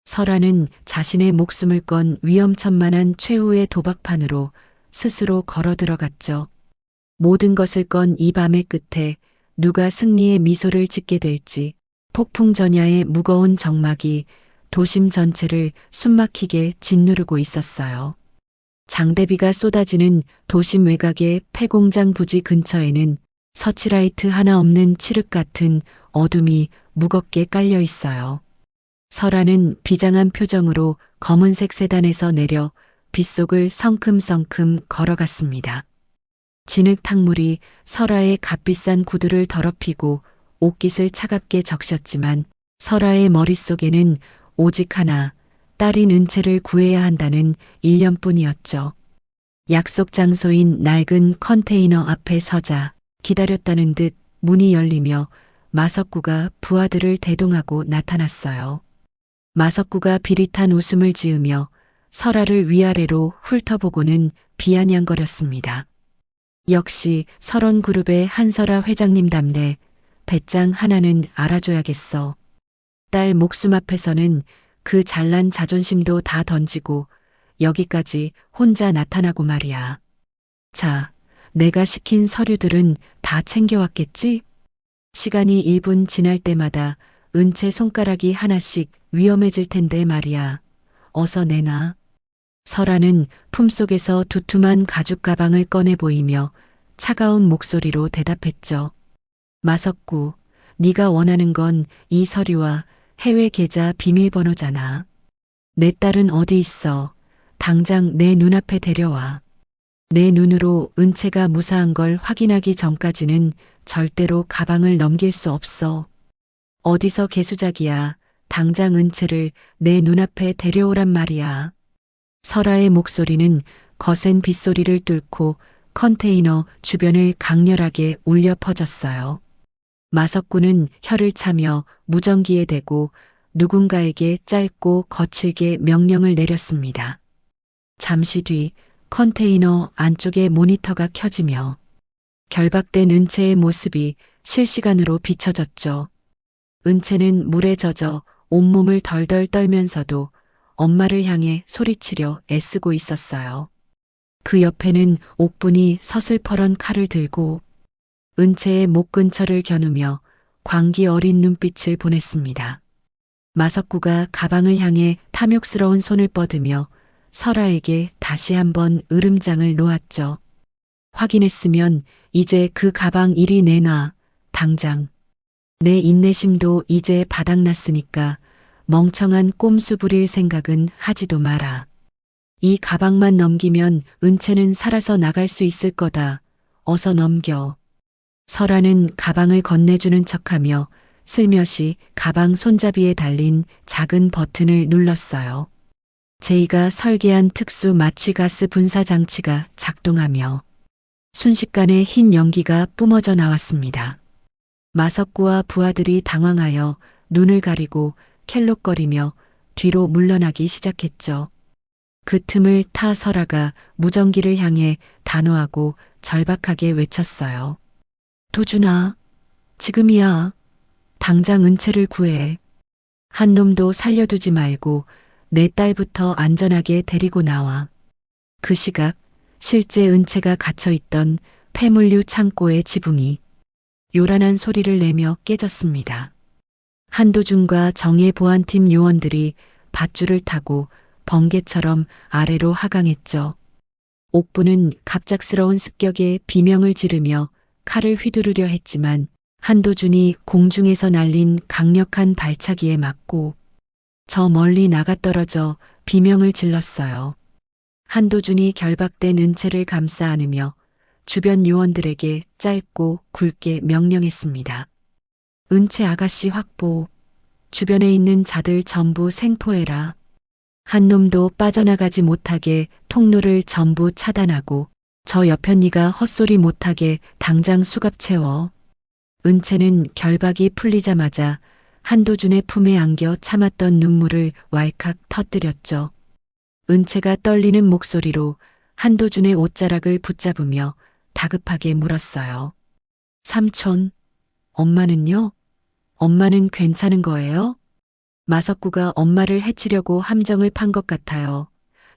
설아는 자신의 목숨을 건 위험천만한 최후의 도박판으로 스스로 걸어 들어갔죠. 모든 것을 건 이 밤의 끝에 누가 승리의 미소를 짓게 될지 폭풍전야의 무거운 정막이 도심 전체를 숨막히게 짓누르고 있었어요. 장대비가 쏟아지는 도심 외곽의 폐공장 부지 근처에는 서치라이트 하나 없는 칠흑 같은 어둠이 무겁게 깔려 있어요. 설아는 비장한 표정으로 검은색 세단에서 내려 빗속을 성큼성큼 걸어갔습니다. 진흙 탕물이 설아의 값비싼 구두를 더럽히고 옷깃을 차갑게 적셨지만 설아의 머릿속에는 오직 하나, 딸인 은채를 구해야 한다는 일념뿐이었죠. 약속 장소인 낡은 컨테이너 앞에 서자 기다렸다는 듯 문이 열리며 마석구가 부하들을 대동하고 나타났어요. 마석구가 비릿한 웃음을 지으며 설아를 위아래로 훑어보고는 비아냥거렸습니다. 역시 설원그룹의 한설아 회장님답네. 배짱 하나는 알아줘야겠어. 딸 목숨 앞에서는 그 잘난 자존심도 다 던지고 여기까지 혼자 나타나고 말이야. 자, 내가 시킨 서류들은 다 챙겨왔겠지? 시간이 1분 지날 때마다 은채 손가락이 하나씩 위험해질 텐데 말이야. 어서 내놔. 설아는 품속에서 두툼한 가죽 가방을 꺼내 보이며 차가운 목소리로 대답했죠. 마석구, 네가 원하는 건 이 서류와 해외 계좌 비밀번호잖아. 내 딸은 어디 있어? 당장 내 눈앞에 데려와. 내 눈으로 은채가 무사한 걸 확인하기 전까지는 절대로 가방을 넘길 수 없어. 어디서 개수작이야. 당장 은채를 내 눈앞에 데려오란 말이야. 설아의 목소리는 거센 빗소리를 뚫고 컨테이너 주변을 강렬하게 울려 퍼졌어요. 마석구는 혀를 차며 무전기에 대고 누군가에게 짧고 거칠게 명령을 내렸습니다. 잠시 뒤 컨테이너 안쪽의 모니터가 켜지며 결박된 은채의 모습이 실시간으로 비춰졌죠. 은채는 물에 젖어 온몸을 덜덜 떨면서도 엄마를 향해 소리치려 애쓰고 있었어요. 그 옆에는 옥분이 서슬퍼런 칼을 들고 은채의 목 근처를 겨누며 광기 어린 눈빛을 보냈습니다. 마석구가 가방을 향해 탐욕스러운 손을 뻗으며 설아에게 다시 한번 으름장을 놓았죠. 확인했으면 이제 그 가방 이리 내놔. 당장. 내 인내심도 이제 바닥났으니까 멍청한 꼼수 부릴 생각은 하지도 마라. 이 가방만 넘기면 은채는 살아서 나갈 수 있을 거다. 어서 넘겨. 설아는 가방을 건네주는 척하며 슬며시 가방 손잡이에 달린 작은 버튼을 눌렀어요. 제이가 설계한 특수 마취가스 분사 장치가 작동하며 순식간에 흰 연기가 뿜어져 나왔습니다. 마석구와 부하들이 당황하여 눈을 가리고 켈록거리며 뒤로 물러나기 시작했죠. 그 틈을 타 설아가 무전기를 향해 단호하고 절박하게 외쳤어요. 도준아, 지금이야. 당장 은채를 구해. 한 놈도 살려두지 말고 내 딸부터 안전하게 데리고 나와. 그 시각 실제 은채가 갇혀있던 폐물류 창고의 지붕이 요란한 소리를 내며 깨졌습니다. 한도준과 정예 보안팀 요원들이 밧줄을 타고 번개처럼 아래로 하강했죠. 옥부는 갑작스러운 습격에 비명을 지르며 칼을 휘두르려 했지만 한도준이 공중에서 날린 강력한 발차기에 맞고 저 멀리 나가떨어져 비명을 질렀어요. 한도준이 결박된 은채를 감싸 안으며 주변 요원들에게 짧고 굵게 명령했습니다. 은채 아가씨 확보. 주변에 있는 자들 전부 생포해라. 한 놈도 빠져나가지 못하게 통로를 전부 차단하고 저 여편니가 헛소리 못하게 당장 수갑 채워. 은채는 결박이 풀리자마자 한도준의 품에 안겨 참았던 눈물을 왈칵 터뜨렸죠. 은채가 떨리는 목소리로 한도준의 옷자락을 붙잡으며 다급하게 물었어요. 삼촌, 엄마는요? 엄마는 괜찮은 거예요? 마석구가 엄마를 해치려고 함정을 판 것 같아요.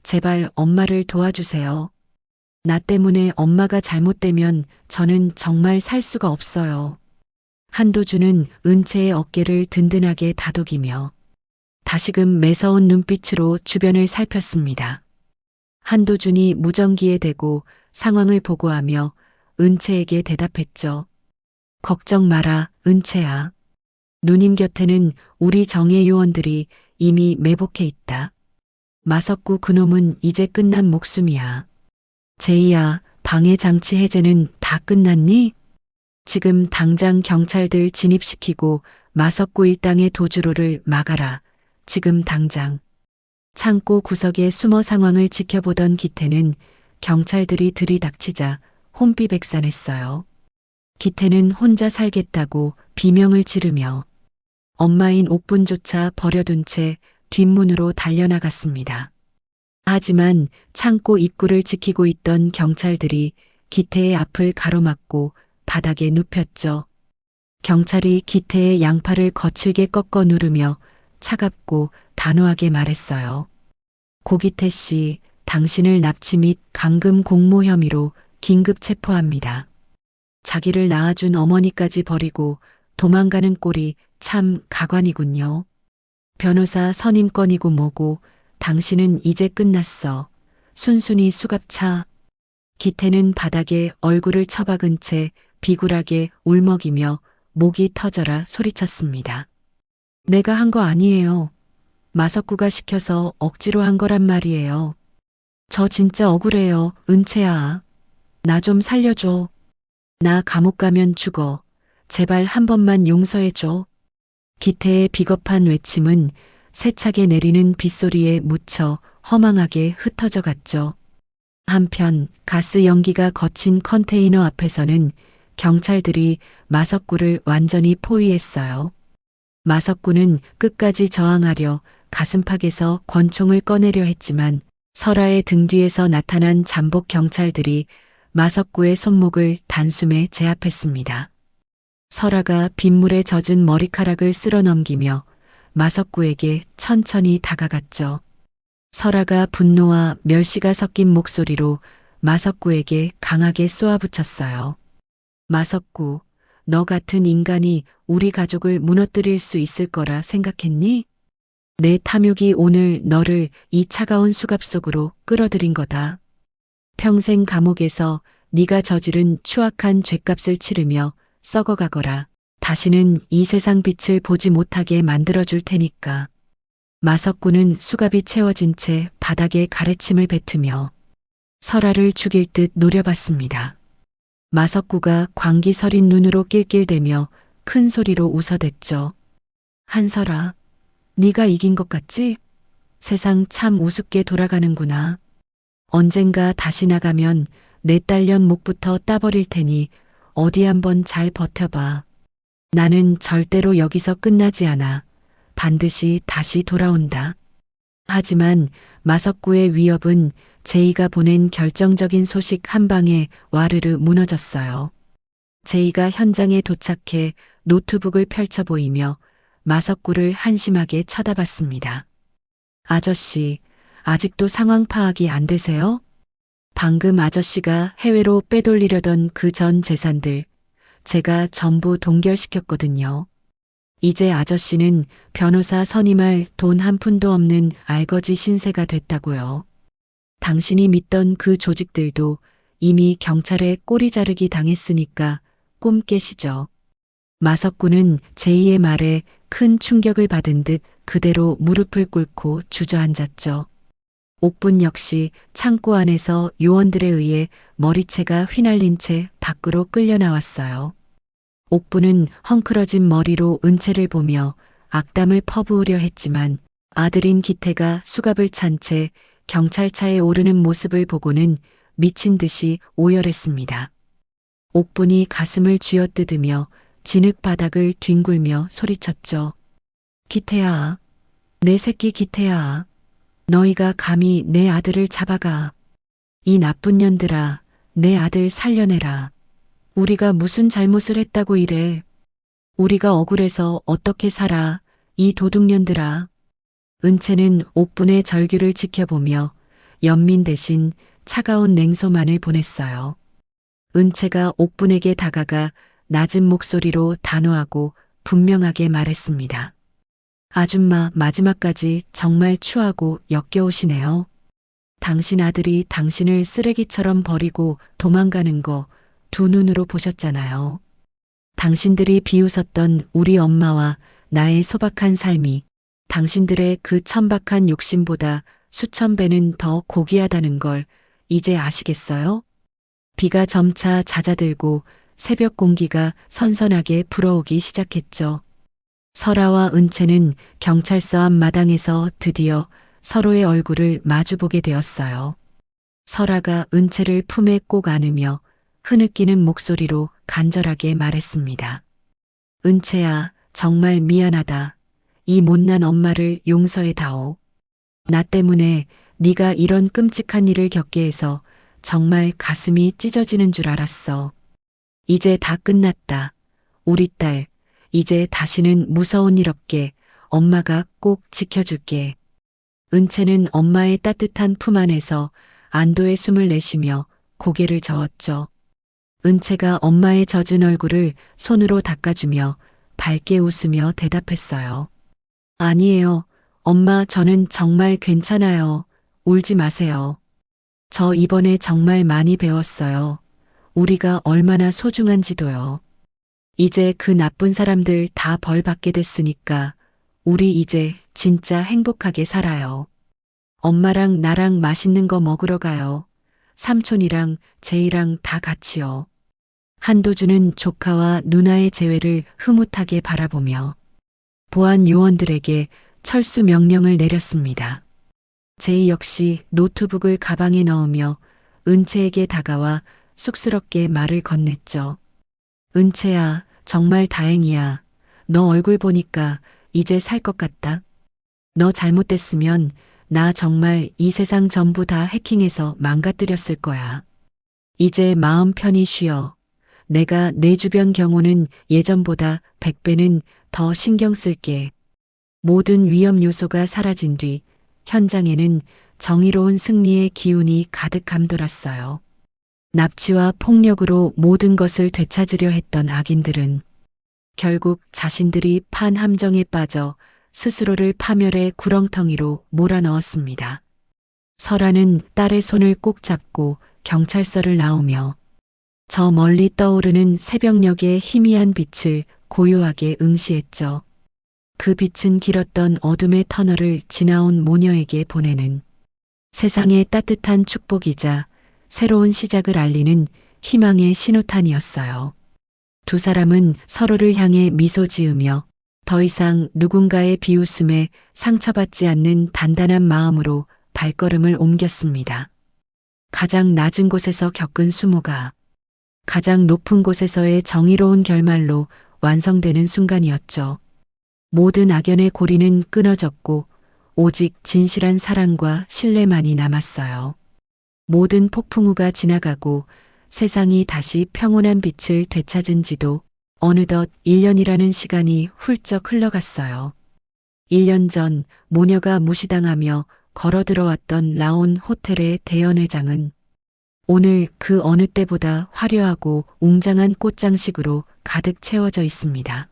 제발 엄마를 도와주세요. 나 때문에 엄마가 잘못되면 저는 정말 살 수가 없어요. 한도준은 은채의 어깨를 든든하게 다독이며 다시금 매서운 눈빛으로 주변을 살폈습니다. 한도준이 무전기에 대고 상황을 보고하며 은채에게 대답했죠. 걱정 마라, 은채야. 누님 곁에는 우리 정예 요원들이 이미 매복해 있다. 마석구 그놈은 이제 끝난 목숨이야. 제이야, 방해 장치 해제는 다 끝났니? 지금 당장 경찰들 진입시키고 마석구 일당의 도주로를 막아라. 지금 당장. 창고 구석에 숨어 상황을 지켜보던 기태는 경찰들이 들이닥치자 혼비백산했어요. 기태는 혼자 살겠다고 비명을 지르며 엄마인 옥분조차 버려둔 채 뒷문으로 달려나갔습니다. 하지만 창고 입구를 지키고 있던 경찰들이 기태의 앞을 가로막고 바닥에 눕혔죠. 경찰이 기태의 양팔을 거칠게 꺾어 누르며 차갑고 단호하게 말했어요. 고기태 씨, 당신을 납치 및 감금 공모 혐의로 긴급 체포합니다. 자기를 낳아준 어머니까지 버리고 도망가는 꼴이 참 가관이군요. 변호사 선임권이고 뭐고 당신은 이제 끝났어. 순순히 수갑차. 기태는 바닥에 얼굴을 처박은 채 비굴하게 울먹이며 목이 터져라 소리쳤습니다. 내가 한 거 아니에요. 마석구가 시켜서 억지로 한 거란 말이에요. 저 진짜 억울해요, 은채야. 나 좀 살려줘. 나 감옥 가면 죽어. 제발 한 번만 용서해줘. 기태의 비겁한 외침은 세차게 내리는 빗소리에 묻혀 허망하게 흩어져 갔죠. 한편 가스 연기가 거친 컨테이너 앞에서는 경찰들이 마석구를 완전히 포위했어요. 마석구는 끝까지 저항하려 가슴팍에서 권총을 꺼내려 했지만 설아의 등 뒤에서 나타난 잠복 경찰들이 마석구의 손목을 단숨에 제압했습니다. 설아가 빗물에 젖은 머리카락을 쓸어 넘기며 마석구에게 천천히 다가갔죠. 설아가 분노와 멸시가 섞인 목소리로 마석구에게 강하게 쏘아붙였어요. 마석구, 너 같은 인간이 우리 가족을 무너뜨릴 수 있을 거라 생각했니? 내 탐욕이 오늘 너를 이 차가운 수갑 속으로 끌어들인 거다. 평생 감옥에서 네가 저지른 추악한 죗값을 치르며 썩어가거라. 다시는 이 세상 빛을 보지 못하게 만들어줄 테니까. 마석구는 수갑이 채워진 채 바닥에 가래침을 뱉으며 설아를 죽일 듯 노려봤습니다. 마석구가 광기 서린 눈으로 낄낄대며 큰 소리로 웃어댔죠. 한설아, 네가 이긴 것 같지? 세상 참 우습게 돌아가는구나. 언젠가 다시 나가면 내 딸년 목부터 따버릴 테니 어디 한번 잘 버텨봐. 나는 절대로 여기서 끝나지 않아. 반드시 다시 돌아온다. 하지만 마석구의 위협은 제이가 보낸 결정적인 소식 한 방에 와르르 무너졌어요. 제이가 현장에 도착해 노트북을 펼쳐 보이며 마석구를 한심하게 쳐다봤습니다. 아저씨, 아직도 상황 파악이 안 되세요? 방금 아저씨가 해외로 빼돌리려던 그 전 재산들, 제가 전부 동결시켰거든요. 이제 아저씨는 변호사 선임할 돈 한 푼도 없는 알거지 신세가 됐다고요. 당신이 믿던 그 조직들도 이미 경찰에 꼬리 자르기 당했으니까 꿈 깨시죠. 마석구는 제이의 말에 큰 충격을 받은 듯 그대로 무릎을 꿇고 주저앉았죠. 옥분 역시 창고 안에서 요원들에 의해 머리채가 휘날린 채 밖으로 끌려 나왔어요. 옥분은 헝클어진 머리로 은채를 보며 악담을 퍼부으려 했지만 아들인 기태가 수갑을 찬 채 경찰차에 오르는 모습을 보고는 미친 듯이 오열했습니다. 옥분이 가슴을 쥐어뜯으며 진흙 바닥을 뒹굴며 소리쳤죠. 기태야, 내 새끼 기태야. 너희가 감히 내 아들을 잡아가. 이 나쁜 년들아, 내 아들 살려내라. 우리가 무슨 잘못을 했다고 이래. 우리가 억울해서 어떻게 살아, 이 도둑년들아. 은채는 옥분의 절규를 지켜보며 연민 대신 차가운 냉소만을 보냈어요. 은채가 옥분에게 다가가 낮은 목소리로 단호하고 분명하게 말했습니다. 아줌마 마지막까지 정말 추하고 역겨우시네요. 당신 아들이 당신을 쓰레기처럼 버리고 도망가는 거 두 눈으로 보셨잖아요. 당신들이 비웃었던 우리 엄마와 나의 소박한 삶이 당신들의 그 천박한 욕심보다 수천 배는 더 고귀하다는 걸 이제 아시겠어요? 비가 점차 잦아들고 새벽 공기가 선선하게 불어오기 시작했죠. 설아와 은채는 경찰서 앞 마당에서 드디어 서로의 얼굴을 마주보게 되었어요. 설아가 은채를 품에 꼭 안으며 흐느끼는 목소리로 간절하게 말했습니다. 은채야, 정말 미안하다. 이 못난 엄마를 용서해다오. 나 때문에 네가 이런 끔찍한 일을 겪게 해서 정말 가슴이 찢어지는 줄 알았어. 이제 다 끝났다. 우리 딸, 이제 다시는 무서운 일 없게 엄마가 꼭 지켜줄게. 은채는 엄마의 따뜻한 품 안에서 안도의 숨을 내쉬며 고개를 저었죠. 은채가 엄마의 젖은 얼굴을 손으로 닦아주며 밝게 웃으며 대답했어요. 아니에요. 엄마, 저는 정말 괜찮아요. 울지 마세요. 저 이번에 정말 많이 배웠어요. 우리가 얼마나 소중한지도요. 이제 그 나쁜 사람들 다 벌 받게 됐으니까 우리 이제 진짜 행복하게 살아요. 엄마랑 나랑 맛있는 거 먹으러 가요. 삼촌이랑 제이랑 다 같이요. 한도준은 조카와 누나의 재회를 흐뭇하게 바라보며 보안 요원들에게 철수 명령을 내렸습니다. 제이 역시 노트북을 가방에 넣으며 은채에게 다가와 쑥스럽게 말을 건넸죠. 은채야, 정말 다행이야. 너 얼굴 보니까 이제 살 것 같다. 너 잘못됐으면 나 정말 이 세상 전부 다 해킹해서 망가뜨렸을 거야. 이제 마음 편히 쉬어. 내가 내 주변 경호는 예전보다 100배는 더 신경 쓸게. 모든 위험 요소가 사라진 뒤 현장에는 정의로운 승리의 기운이 가득 감돌았어요. 납치와 폭력으로 모든 것을 되찾으려 했던 악인들은 결국 자신들이 판 함정에 빠져 스스로를 파멸의 구렁텅이로 몰아넣었습니다. 설아는 딸의 손을 꼭 잡고 경찰서를 나오며 저 멀리 떠오르는 새벽녘의 희미한 빛을 고요하게 응시했죠. 그 빛은 길었던 어둠의 터널을 지나온 모녀에게 보내는 세상의 따뜻한 축복이자 새로운 시작을 알리는 희망의 신호탄이었어요. 두 사람은 서로를 향해 미소 지으며 더 이상 누군가의 비웃음에 상처받지 않는 단단한 마음으로 발걸음을 옮겼습니다. 가장 낮은 곳에서 겪은 수모가 가장 높은 곳에서의 정의로운 결말로 완성되는 순간이었죠. 모든 악연의 고리는 끊어졌고 오직 진실한 사랑과 신뢰만이 남았어요. 모든 폭풍우가 지나가고 세상이 다시 평온한 빛을 되찾은 지도 어느덧 1년이라는 시간이 훌쩍 흘러갔어요. 1년 전 모녀가 무시당하며 걸어 들어왔던 라온 호텔의 대연회장은 오늘 그 어느 때보다 화려하고 웅장한 꽃장식으로 가득 채워져 있습니다.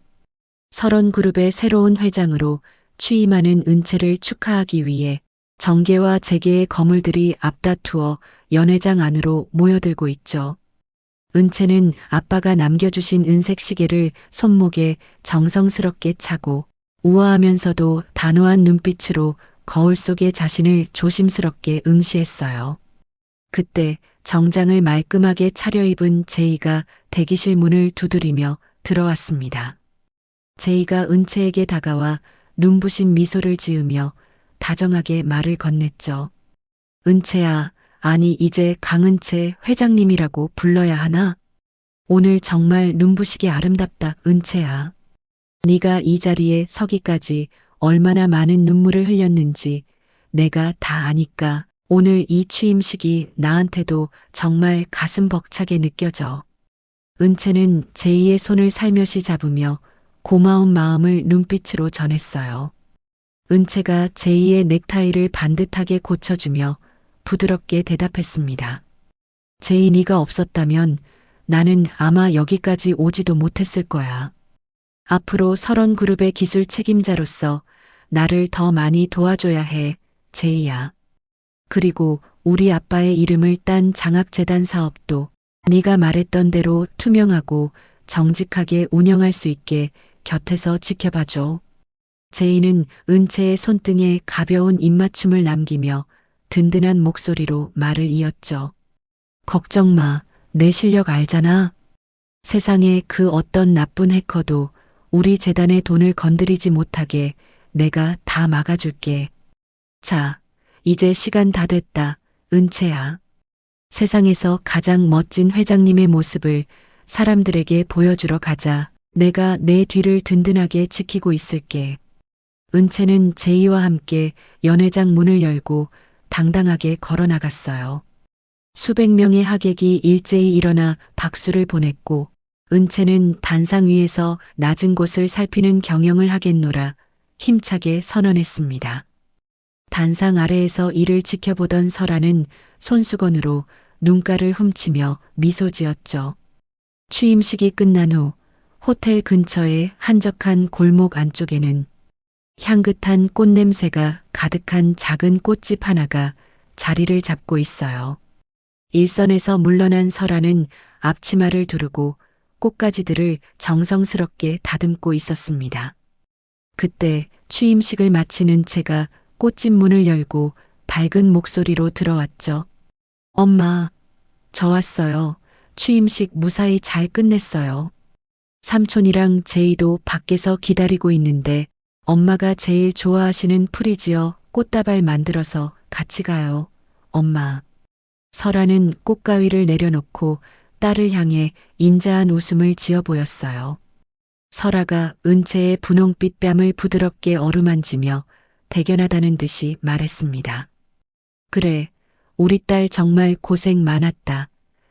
설원그룹의 새로운 회장으로 취임하는 은채를 축하하기 위해 정계와 재계의 거물들이 앞다투어 연회장 안으로 모여들고 있죠. 은채는 아빠가 남겨주신 은색 시계를 손목에 정성스럽게 차고 우아하면서도 단호한 눈빛으로 거울 속의 자신을 조심스럽게 응시했어요. 그때 정장을 말끔하게 차려입은 제이가 대기실 문을 두드리며 들어왔습니다. 제이가 은채에게 다가와 눈부신 미소를 지으며 다정하게 말을 건넸죠. 은채야, 아니 이제 강은채 회장님이라고 불러야 하나? 오늘 정말 눈부시게 아름답다, 은채야. 네가 이 자리에 서기까지 얼마나 많은 눈물을 흘렸는지 내가 다 아니까 오늘 이 취임식이 나한테도 정말 가슴 벅차게 느껴져. 은채는 제이의 손을 살며시 잡으며 고마운 마음을 눈빛으로 전했어요. 은채가 제이의 넥타이를 반듯하게 고쳐주며 부드럽게 대답했습니다. 제이 네가 없었다면 나는 아마 여기까지 오지도 못했을 거야. 앞으로 설원그룹의 기술 책임자로서 나를 더 많이 도와줘야 해, 제이야. 그리고 우리 아빠의 이름을 딴 장학재단 사업도 네가 말했던 대로 투명하고 정직하게 운영할 수 있게 곁에서 지켜봐줘. 제이는 은채의 손등에 가벼운 입맞춤을 남기며 든든한 목소리로 말을 이었죠. 걱정 마, 내 실력 알잖아. 세상에 그 어떤 나쁜 해커도 우리 재단의 돈을 건드리지 못하게 내가 다 막아줄게. 자, 이제 시간 다 됐다, 은채야. 세상에서 가장 멋진 회장님의 모습을 사람들에게 보여주러 가자. 내가 내 뒤를 든든하게 지키고 있을게. 은채는 제이와 함께 연회장 문을 열고 당당하게 걸어 나갔어요. 수백 명의 하객이 일제히 일어나 박수를 보냈고 은채는 단상 위에서 낮은 곳을 살피는 경영을 하겠노라 힘차게 선언했습니다. 단상 아래에서 이를 지켜보던 설아는 손수건으로 눈가를 훔치며 미소 지었죠. 취임식이 끝난 후 호텔 근처의 한적한 골목 안쪽에는 향긋한 꽃냄새가 가득한 작은 꽃집 하나가 자리를 잡고 있어요. 일선에서 물러난 설아는 앞치마를 두르고 꽃가지들을 정성스럽게 다듬고 있었습니다. 그때 취임식을 마친 은채가 꽃집 문을 열고 밝은 목소리로 들어왔죠. 엄마, 저 왔어요. 취임식 무사히 잘 끝냈어요. 삼촌이랑 제이도 밖에서 기다리고 있는데 엄마가 제일 좋아하시는 프리지어 꽃다발 만들어서 같이 가요. 엄마. 설아는 꽃가위를 내려놓고 딸을 향해 인자한 웃음을 지어 보였어요. 설아가 은채의 분홍빛 뺨을 부드럽게 어루만지며 대견하다는 듯이 말했습니다. 그래, 우리 딸 정말 고생 많았다.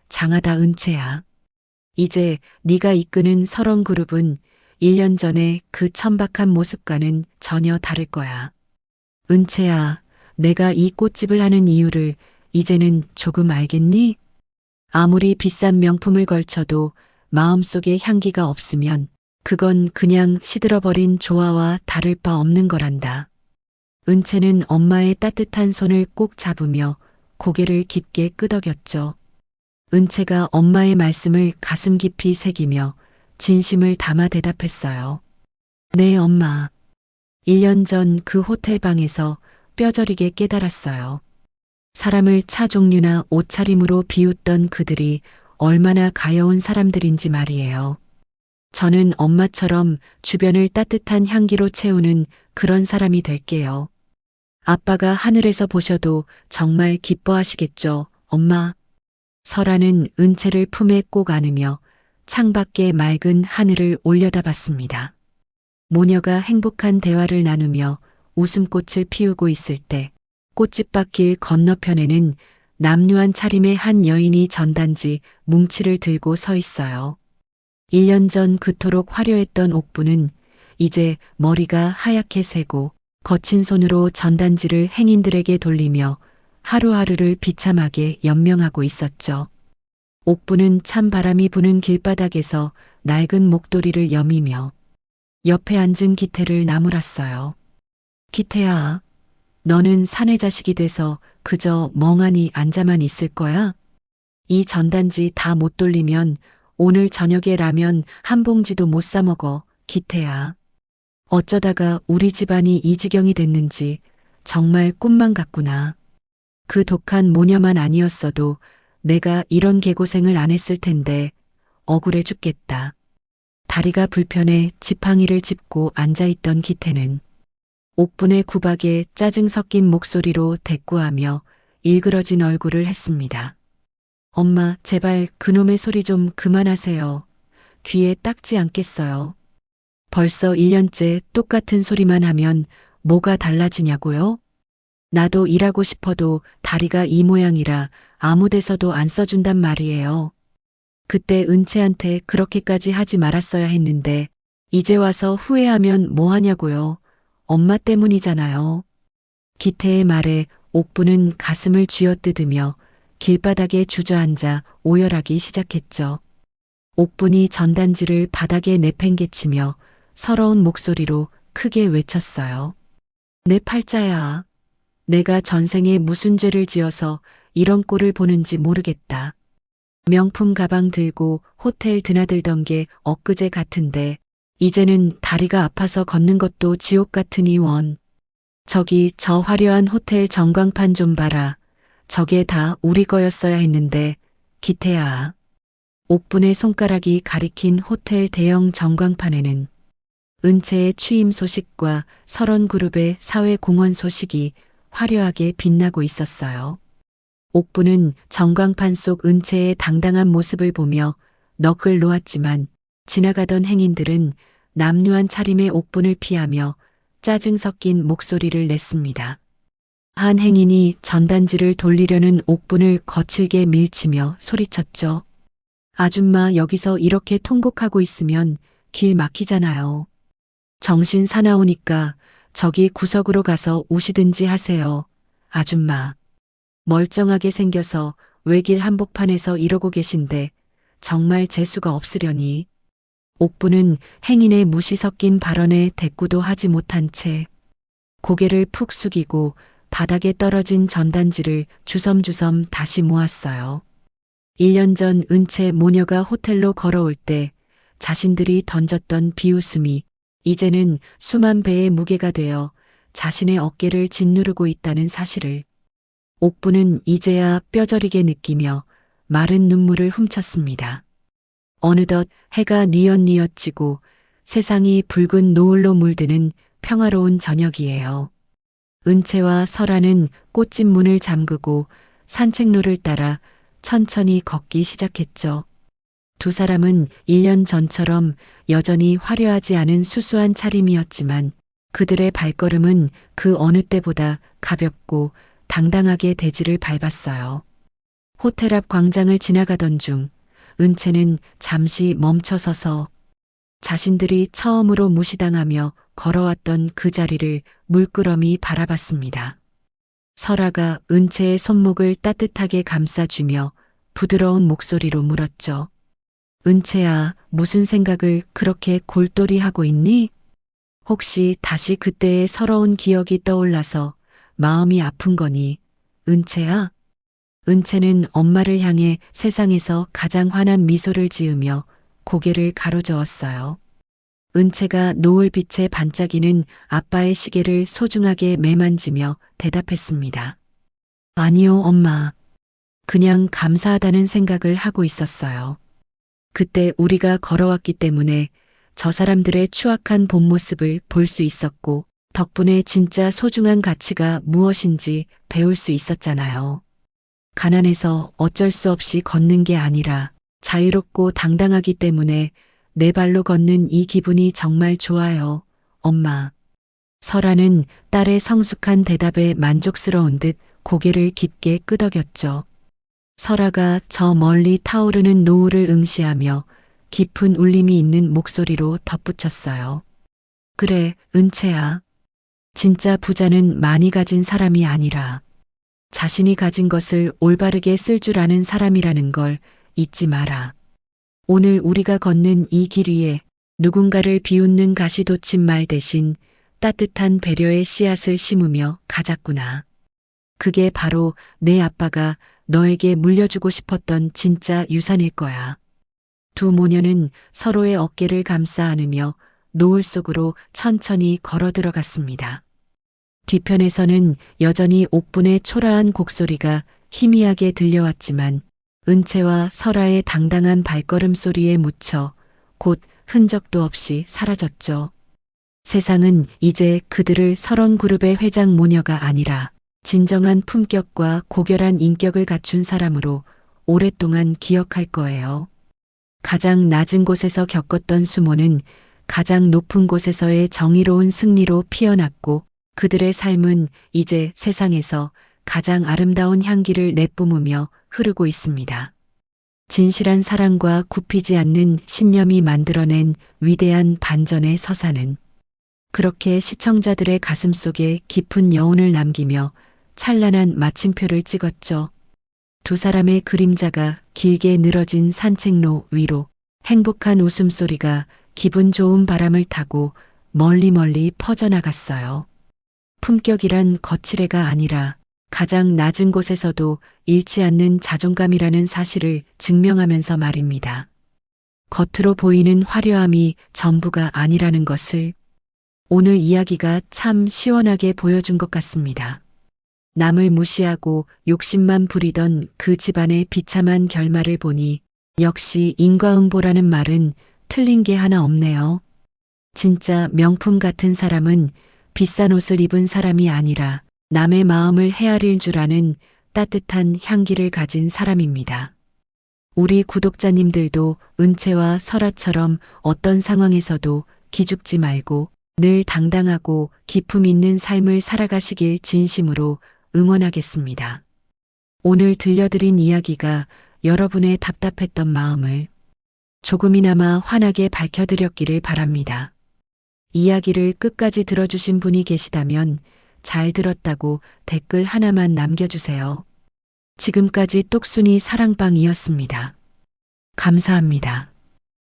장하다 은채야. 이제 네가 이끄는 설원그룹은 1년 전에 그 천박한 모습과는 전혀 다를 거야. 은채야, 내가 이 꽃집을 하는 이유를 이제는 조금 알겠니? 아무리 비싼 명품을 걸쳐도 마음속에 향기가 없으면 그건 그냥 시들어버린 조화와 다를 바 없는 거란다. 은채는 엄마의 따뜻한 손을 꼭 잡으며 고개를 깊게 끄덕였죠. 은채가 엄마의 말씀을 가슴 깊이 새기며 진심을 담아 대답했어요. 네, 엄마. 1년 전 그 호텔 방에서 뼈저리게 깨달았어요. 사람을 차 종류나 옷차림으로 비웃던 그들이 얼마나 가여운 사람들인지 말이에요. 저는 엄마처럼 주변을 따뜻한 향기로 채우는 그런 사람이 될게요. 아빠가 하늘에서 보셔도 정말 기뻐하시겠죠, 엄마. 설아는 은채를 품에 꼭 안으며 창밖의 맑은 하늘을 올려다봤습니다. 모녀가 행복한 대화를 나누며 웃음꽃을 피우고 있을 때 꽃집밭길 건너편에는 남루한 차림의 한 여인이 전단지 뭉치를 들고 서 있어요. 1년 전 그토록 화려했던 옥부는 이제 머리가 하얗게 새고 거친 손으로 전단지를 행인들에게 돌리며 하루하루를 비참하게 연명하고 있었죠. 옥부는 찬 바람이 부는 길바닥에서 낡은 목도리를 여미며 옆에 앉은 기태를 나무랐어요. 기태야, 너는 사내 자식이 돼서 그저 멍하니 앉아만 있을 거야? 이 전단지 다 못 돌리면 오늘 저녁에 라면 한 봉지도 못 사 먹어, 기태야. 어쩌다가 우리 집안이 이 지경이 됐는지 정말 꿈만 같구나. 그 독한 모녀만 아니었어도 내가 이런 개고생을 안 했을 텐데 억울해 죽겠다. 다리가 불편해 지팡이를 짚고 앉아있던 기태는 옥분의 구박에 짜증 섞인 목소리로 대꾸하며 일그러진 얼굴을 했습니다. 엄마, 제발 그놈의 소리 좀 그만하세요. 귀에 딱지 않겠어요. 벌써 1년째 똑같은 소리만 하면 뭐가 달라지냐고요? 나도 일하고 싶어도 다리가 이 모양이라 아무 데서도 안 써준단 말이에요. 그때 은채한테 그렇게까지 하지 말았어야 했는데 이제 와서 후회하면 뭐 하냐고요. 엄마 때문이잖아요. 기태의 말에 옥부는 가슴을 쥐어뜯으며 길바닥에 주저앉아 오열하기 시작했죠. 옥분이 전단지를 바닥에 내팽개치며 서러운 목소리로 크게 외쳤어요. 내 팔자야. 내가 전생에 무슨 죄를 지어서 이런 꼴을 보는지 모르겠다. 명품 가방 들고 호텔 드나들던 게 엊그제 같은데 이제는 다리가 아파서 걷는 것도 지옥 같으니 원. 저기 저 화려한 호텔 전광판 좀 봐라. 저게 다 우리 거였어야 했는데 기태야. 옥분의 손가락이 가리킨 호텔 대형 전광판에는 은채의 취임 소식과 설원그룹의 사회공헌 소식이 화려하게 빛나고 있었어요. 옥부는 전광판 속 은채의 당당한 모습을 보며 넋을 놓았지만 지나가던 행인들은 남루한 차림의 옥분을 피하며 짜증 섞인 목소리를 냈습니다. 한 행인이 전단지를 돌리려는 옥분을 거칠게 밀치며 소리쳤죠. 아줌마, 여기서 이렇게 통곡하고 있으면 길 막히잖아요. 정신 사나우니까 저기 구석으로 가서 우시든지 하세요. 아줌마. 멀쩡하게 생겨서 외길 한복판에서 이러고 계신데 정말 재수가 없으려니. 옥부는 행인의 무시 섞인 발언에 대꾸도 하지 못한 채 고개를 푹 숙이고 바닥에 떨어진 전단지를 주섬주섬 다시 모았어요. 1년 전 은채 모녀가 호텔로 걸어올 때 자신들이 던졌던 비웃음이 이제는 수만 배의 무게가 되어 자신의 어깨를 짓누르고 있다는 사실을 옥부는 이제야 뼈저리게 느끼며 마른 눈물을 훔쳤습니다. 어느덧 해가 뉘엿뉘엿 지고 세상이 붉은 노을로 물드는 평화로운 저녁이에요. 은채와 설아는 꽃집 문을 잠그고 산책로를 따라 천천히 걷기 시작했죠. 두 사람은 1년 전처럼 여전히 화려하지 않은 수수한 차림이었지만 그들의 발걸음은 그 어느 때보다 가볍고 당당하게 대지를 밟았어요. 호텔 앞 광장을 지나가던 중 은채는 잠시 멈춰서서 자신들이 처음으로 무시당하며 걸어왔던 그 자리를 물끄러미 바라봤습니다. 설아가 은채의 손목을 따뜻하게 감싸주며 부드러운 목소리로 물었죠. 은채야, 무슨 생각을 그렇게 골똘히 하고 있니? 혹시 다시 그때의 서러운 기억이 떠올라서 마음이 아픈 거니, 은채야? 은채는 엄마를 향해 세상에서 가장 환한 미소를 지으며 고개를 가로저었어요. 은채가 노을빛에 반짝이는 아빠의 시계를 소중하게 매만지며 대답했습니다. 아니요, 엄마. 그냥 감사하다는 생각을 하고 있었어요. 그때 우리가 걸어왔기 때문에 저 사람들의 추악한 본 모습을 볼 수 있었고 덕분에 진짜 소중한 가치가 무엇인지 배울 수 있었잖아요. 가난해서 어쩔 수 없이 걷는 게 아니라 자유롭고 당당하기 때문에 내 발로 걷는 이 기분이 정말 좋아요, 엄마. 설아는 딸의 성숙한 대답에 만족스러운 듯 고개를 깊게 끄덕였죠. 설아가 저 멀리 타오르는 노을을 응시하며 깊은 울림이 있는 목소리로 덧붙였어요. 그래, 은채야. 진짜 부자는 많이 가진 사람이 아니라 자신이 가진 것을 올바르게 쓸 줄 아는 사람이라는 걸 잊지 마라. 오늘 우리가 걷는 이 길 위에 누군가를 비웃는 가시돋친 대신 따뜻한 배려의 씨앗을 심으며 가자꾸나. 그게 바로 내 아빠가 너에게 물려주고 싶었던 진짜 유산일 거야. 두 모녀는 서로의 어깨를 감싸 안으며 노을 속으로 천천히 걸어 들어갔습니다. 뒤편에서는 여전히 옥분의 초라한 곡소리가 희미하게 들려왔지만 은채와 설아의 당당한 발걸음 소리에 묻혀 곧 흔적도 없이 사라졌죠. 세상은 이제 그들을 설원 그룹의 회장 모녀가 아니라 진정한 품격과 고결한 인격을 갖춘 사람으로 오랫동안 기억할 거예요. 가장 낮은 곳에서 겪었던 수모는 가장 높은 곳에서의 정의로운 승리로 피어났고 그들의 삶은 이제 세상에서 가장 아름다운 향기를 내뿜으며 흐르고 있습니다. 진실한 사랑과 굽히지 않는 신념이 만들어낸 위대한 반전의 서사는 그렇게 시청자들의 가슴 속에 깊은 여운을 남기며 찬란한 마침표를 찍었죠. 두 사람의 그림자가 길게 늘어진 산책로 위로 행복한 웃음소리가 기분 좋은 바람을 타고 멀리 퍼져나갔어요. 품격이란 거칠애가 아니라 가장 낮은 곳에서도 잃지 않는 자존감이라는 사실을 증명하면서 말입니다. 겉으로 보이는 화려함이 전부가 아니라는 것을 오늘 이야기가 참 시원하게 보여준 것 같습니다. 남을 무시하고 욕심만 부리던 그 집안의 비참한 결말을 보니 역시 인과응보라는 말은 틀린 게 하나 없네요. 진짜 명품 같은 사람은 비싼 옷을 입은 사람이 아니라 남의 마음을 헤아릴 줄 아는 따뜻한 향기를 가진 사람입니다. 우리 구독자님들도 은채와 설아처럼 어떤 상황에서도 기죽지 말고 늘 당당하고 기품 있는 삶을 살아가시길 진심으로 응원하겠습니다. 오늘 들려드린 이야기가 여러분의 답답했던 마음을 조금이나마 환하게 밝혀드렸기를 바랍니다. 이야기를 끝까지 들어주신 분이 계시다면 잘 들었다고 댓글 하나만 남겨주세요. 지금까지 똑순이 사랑방이었습니다. 감사합니다.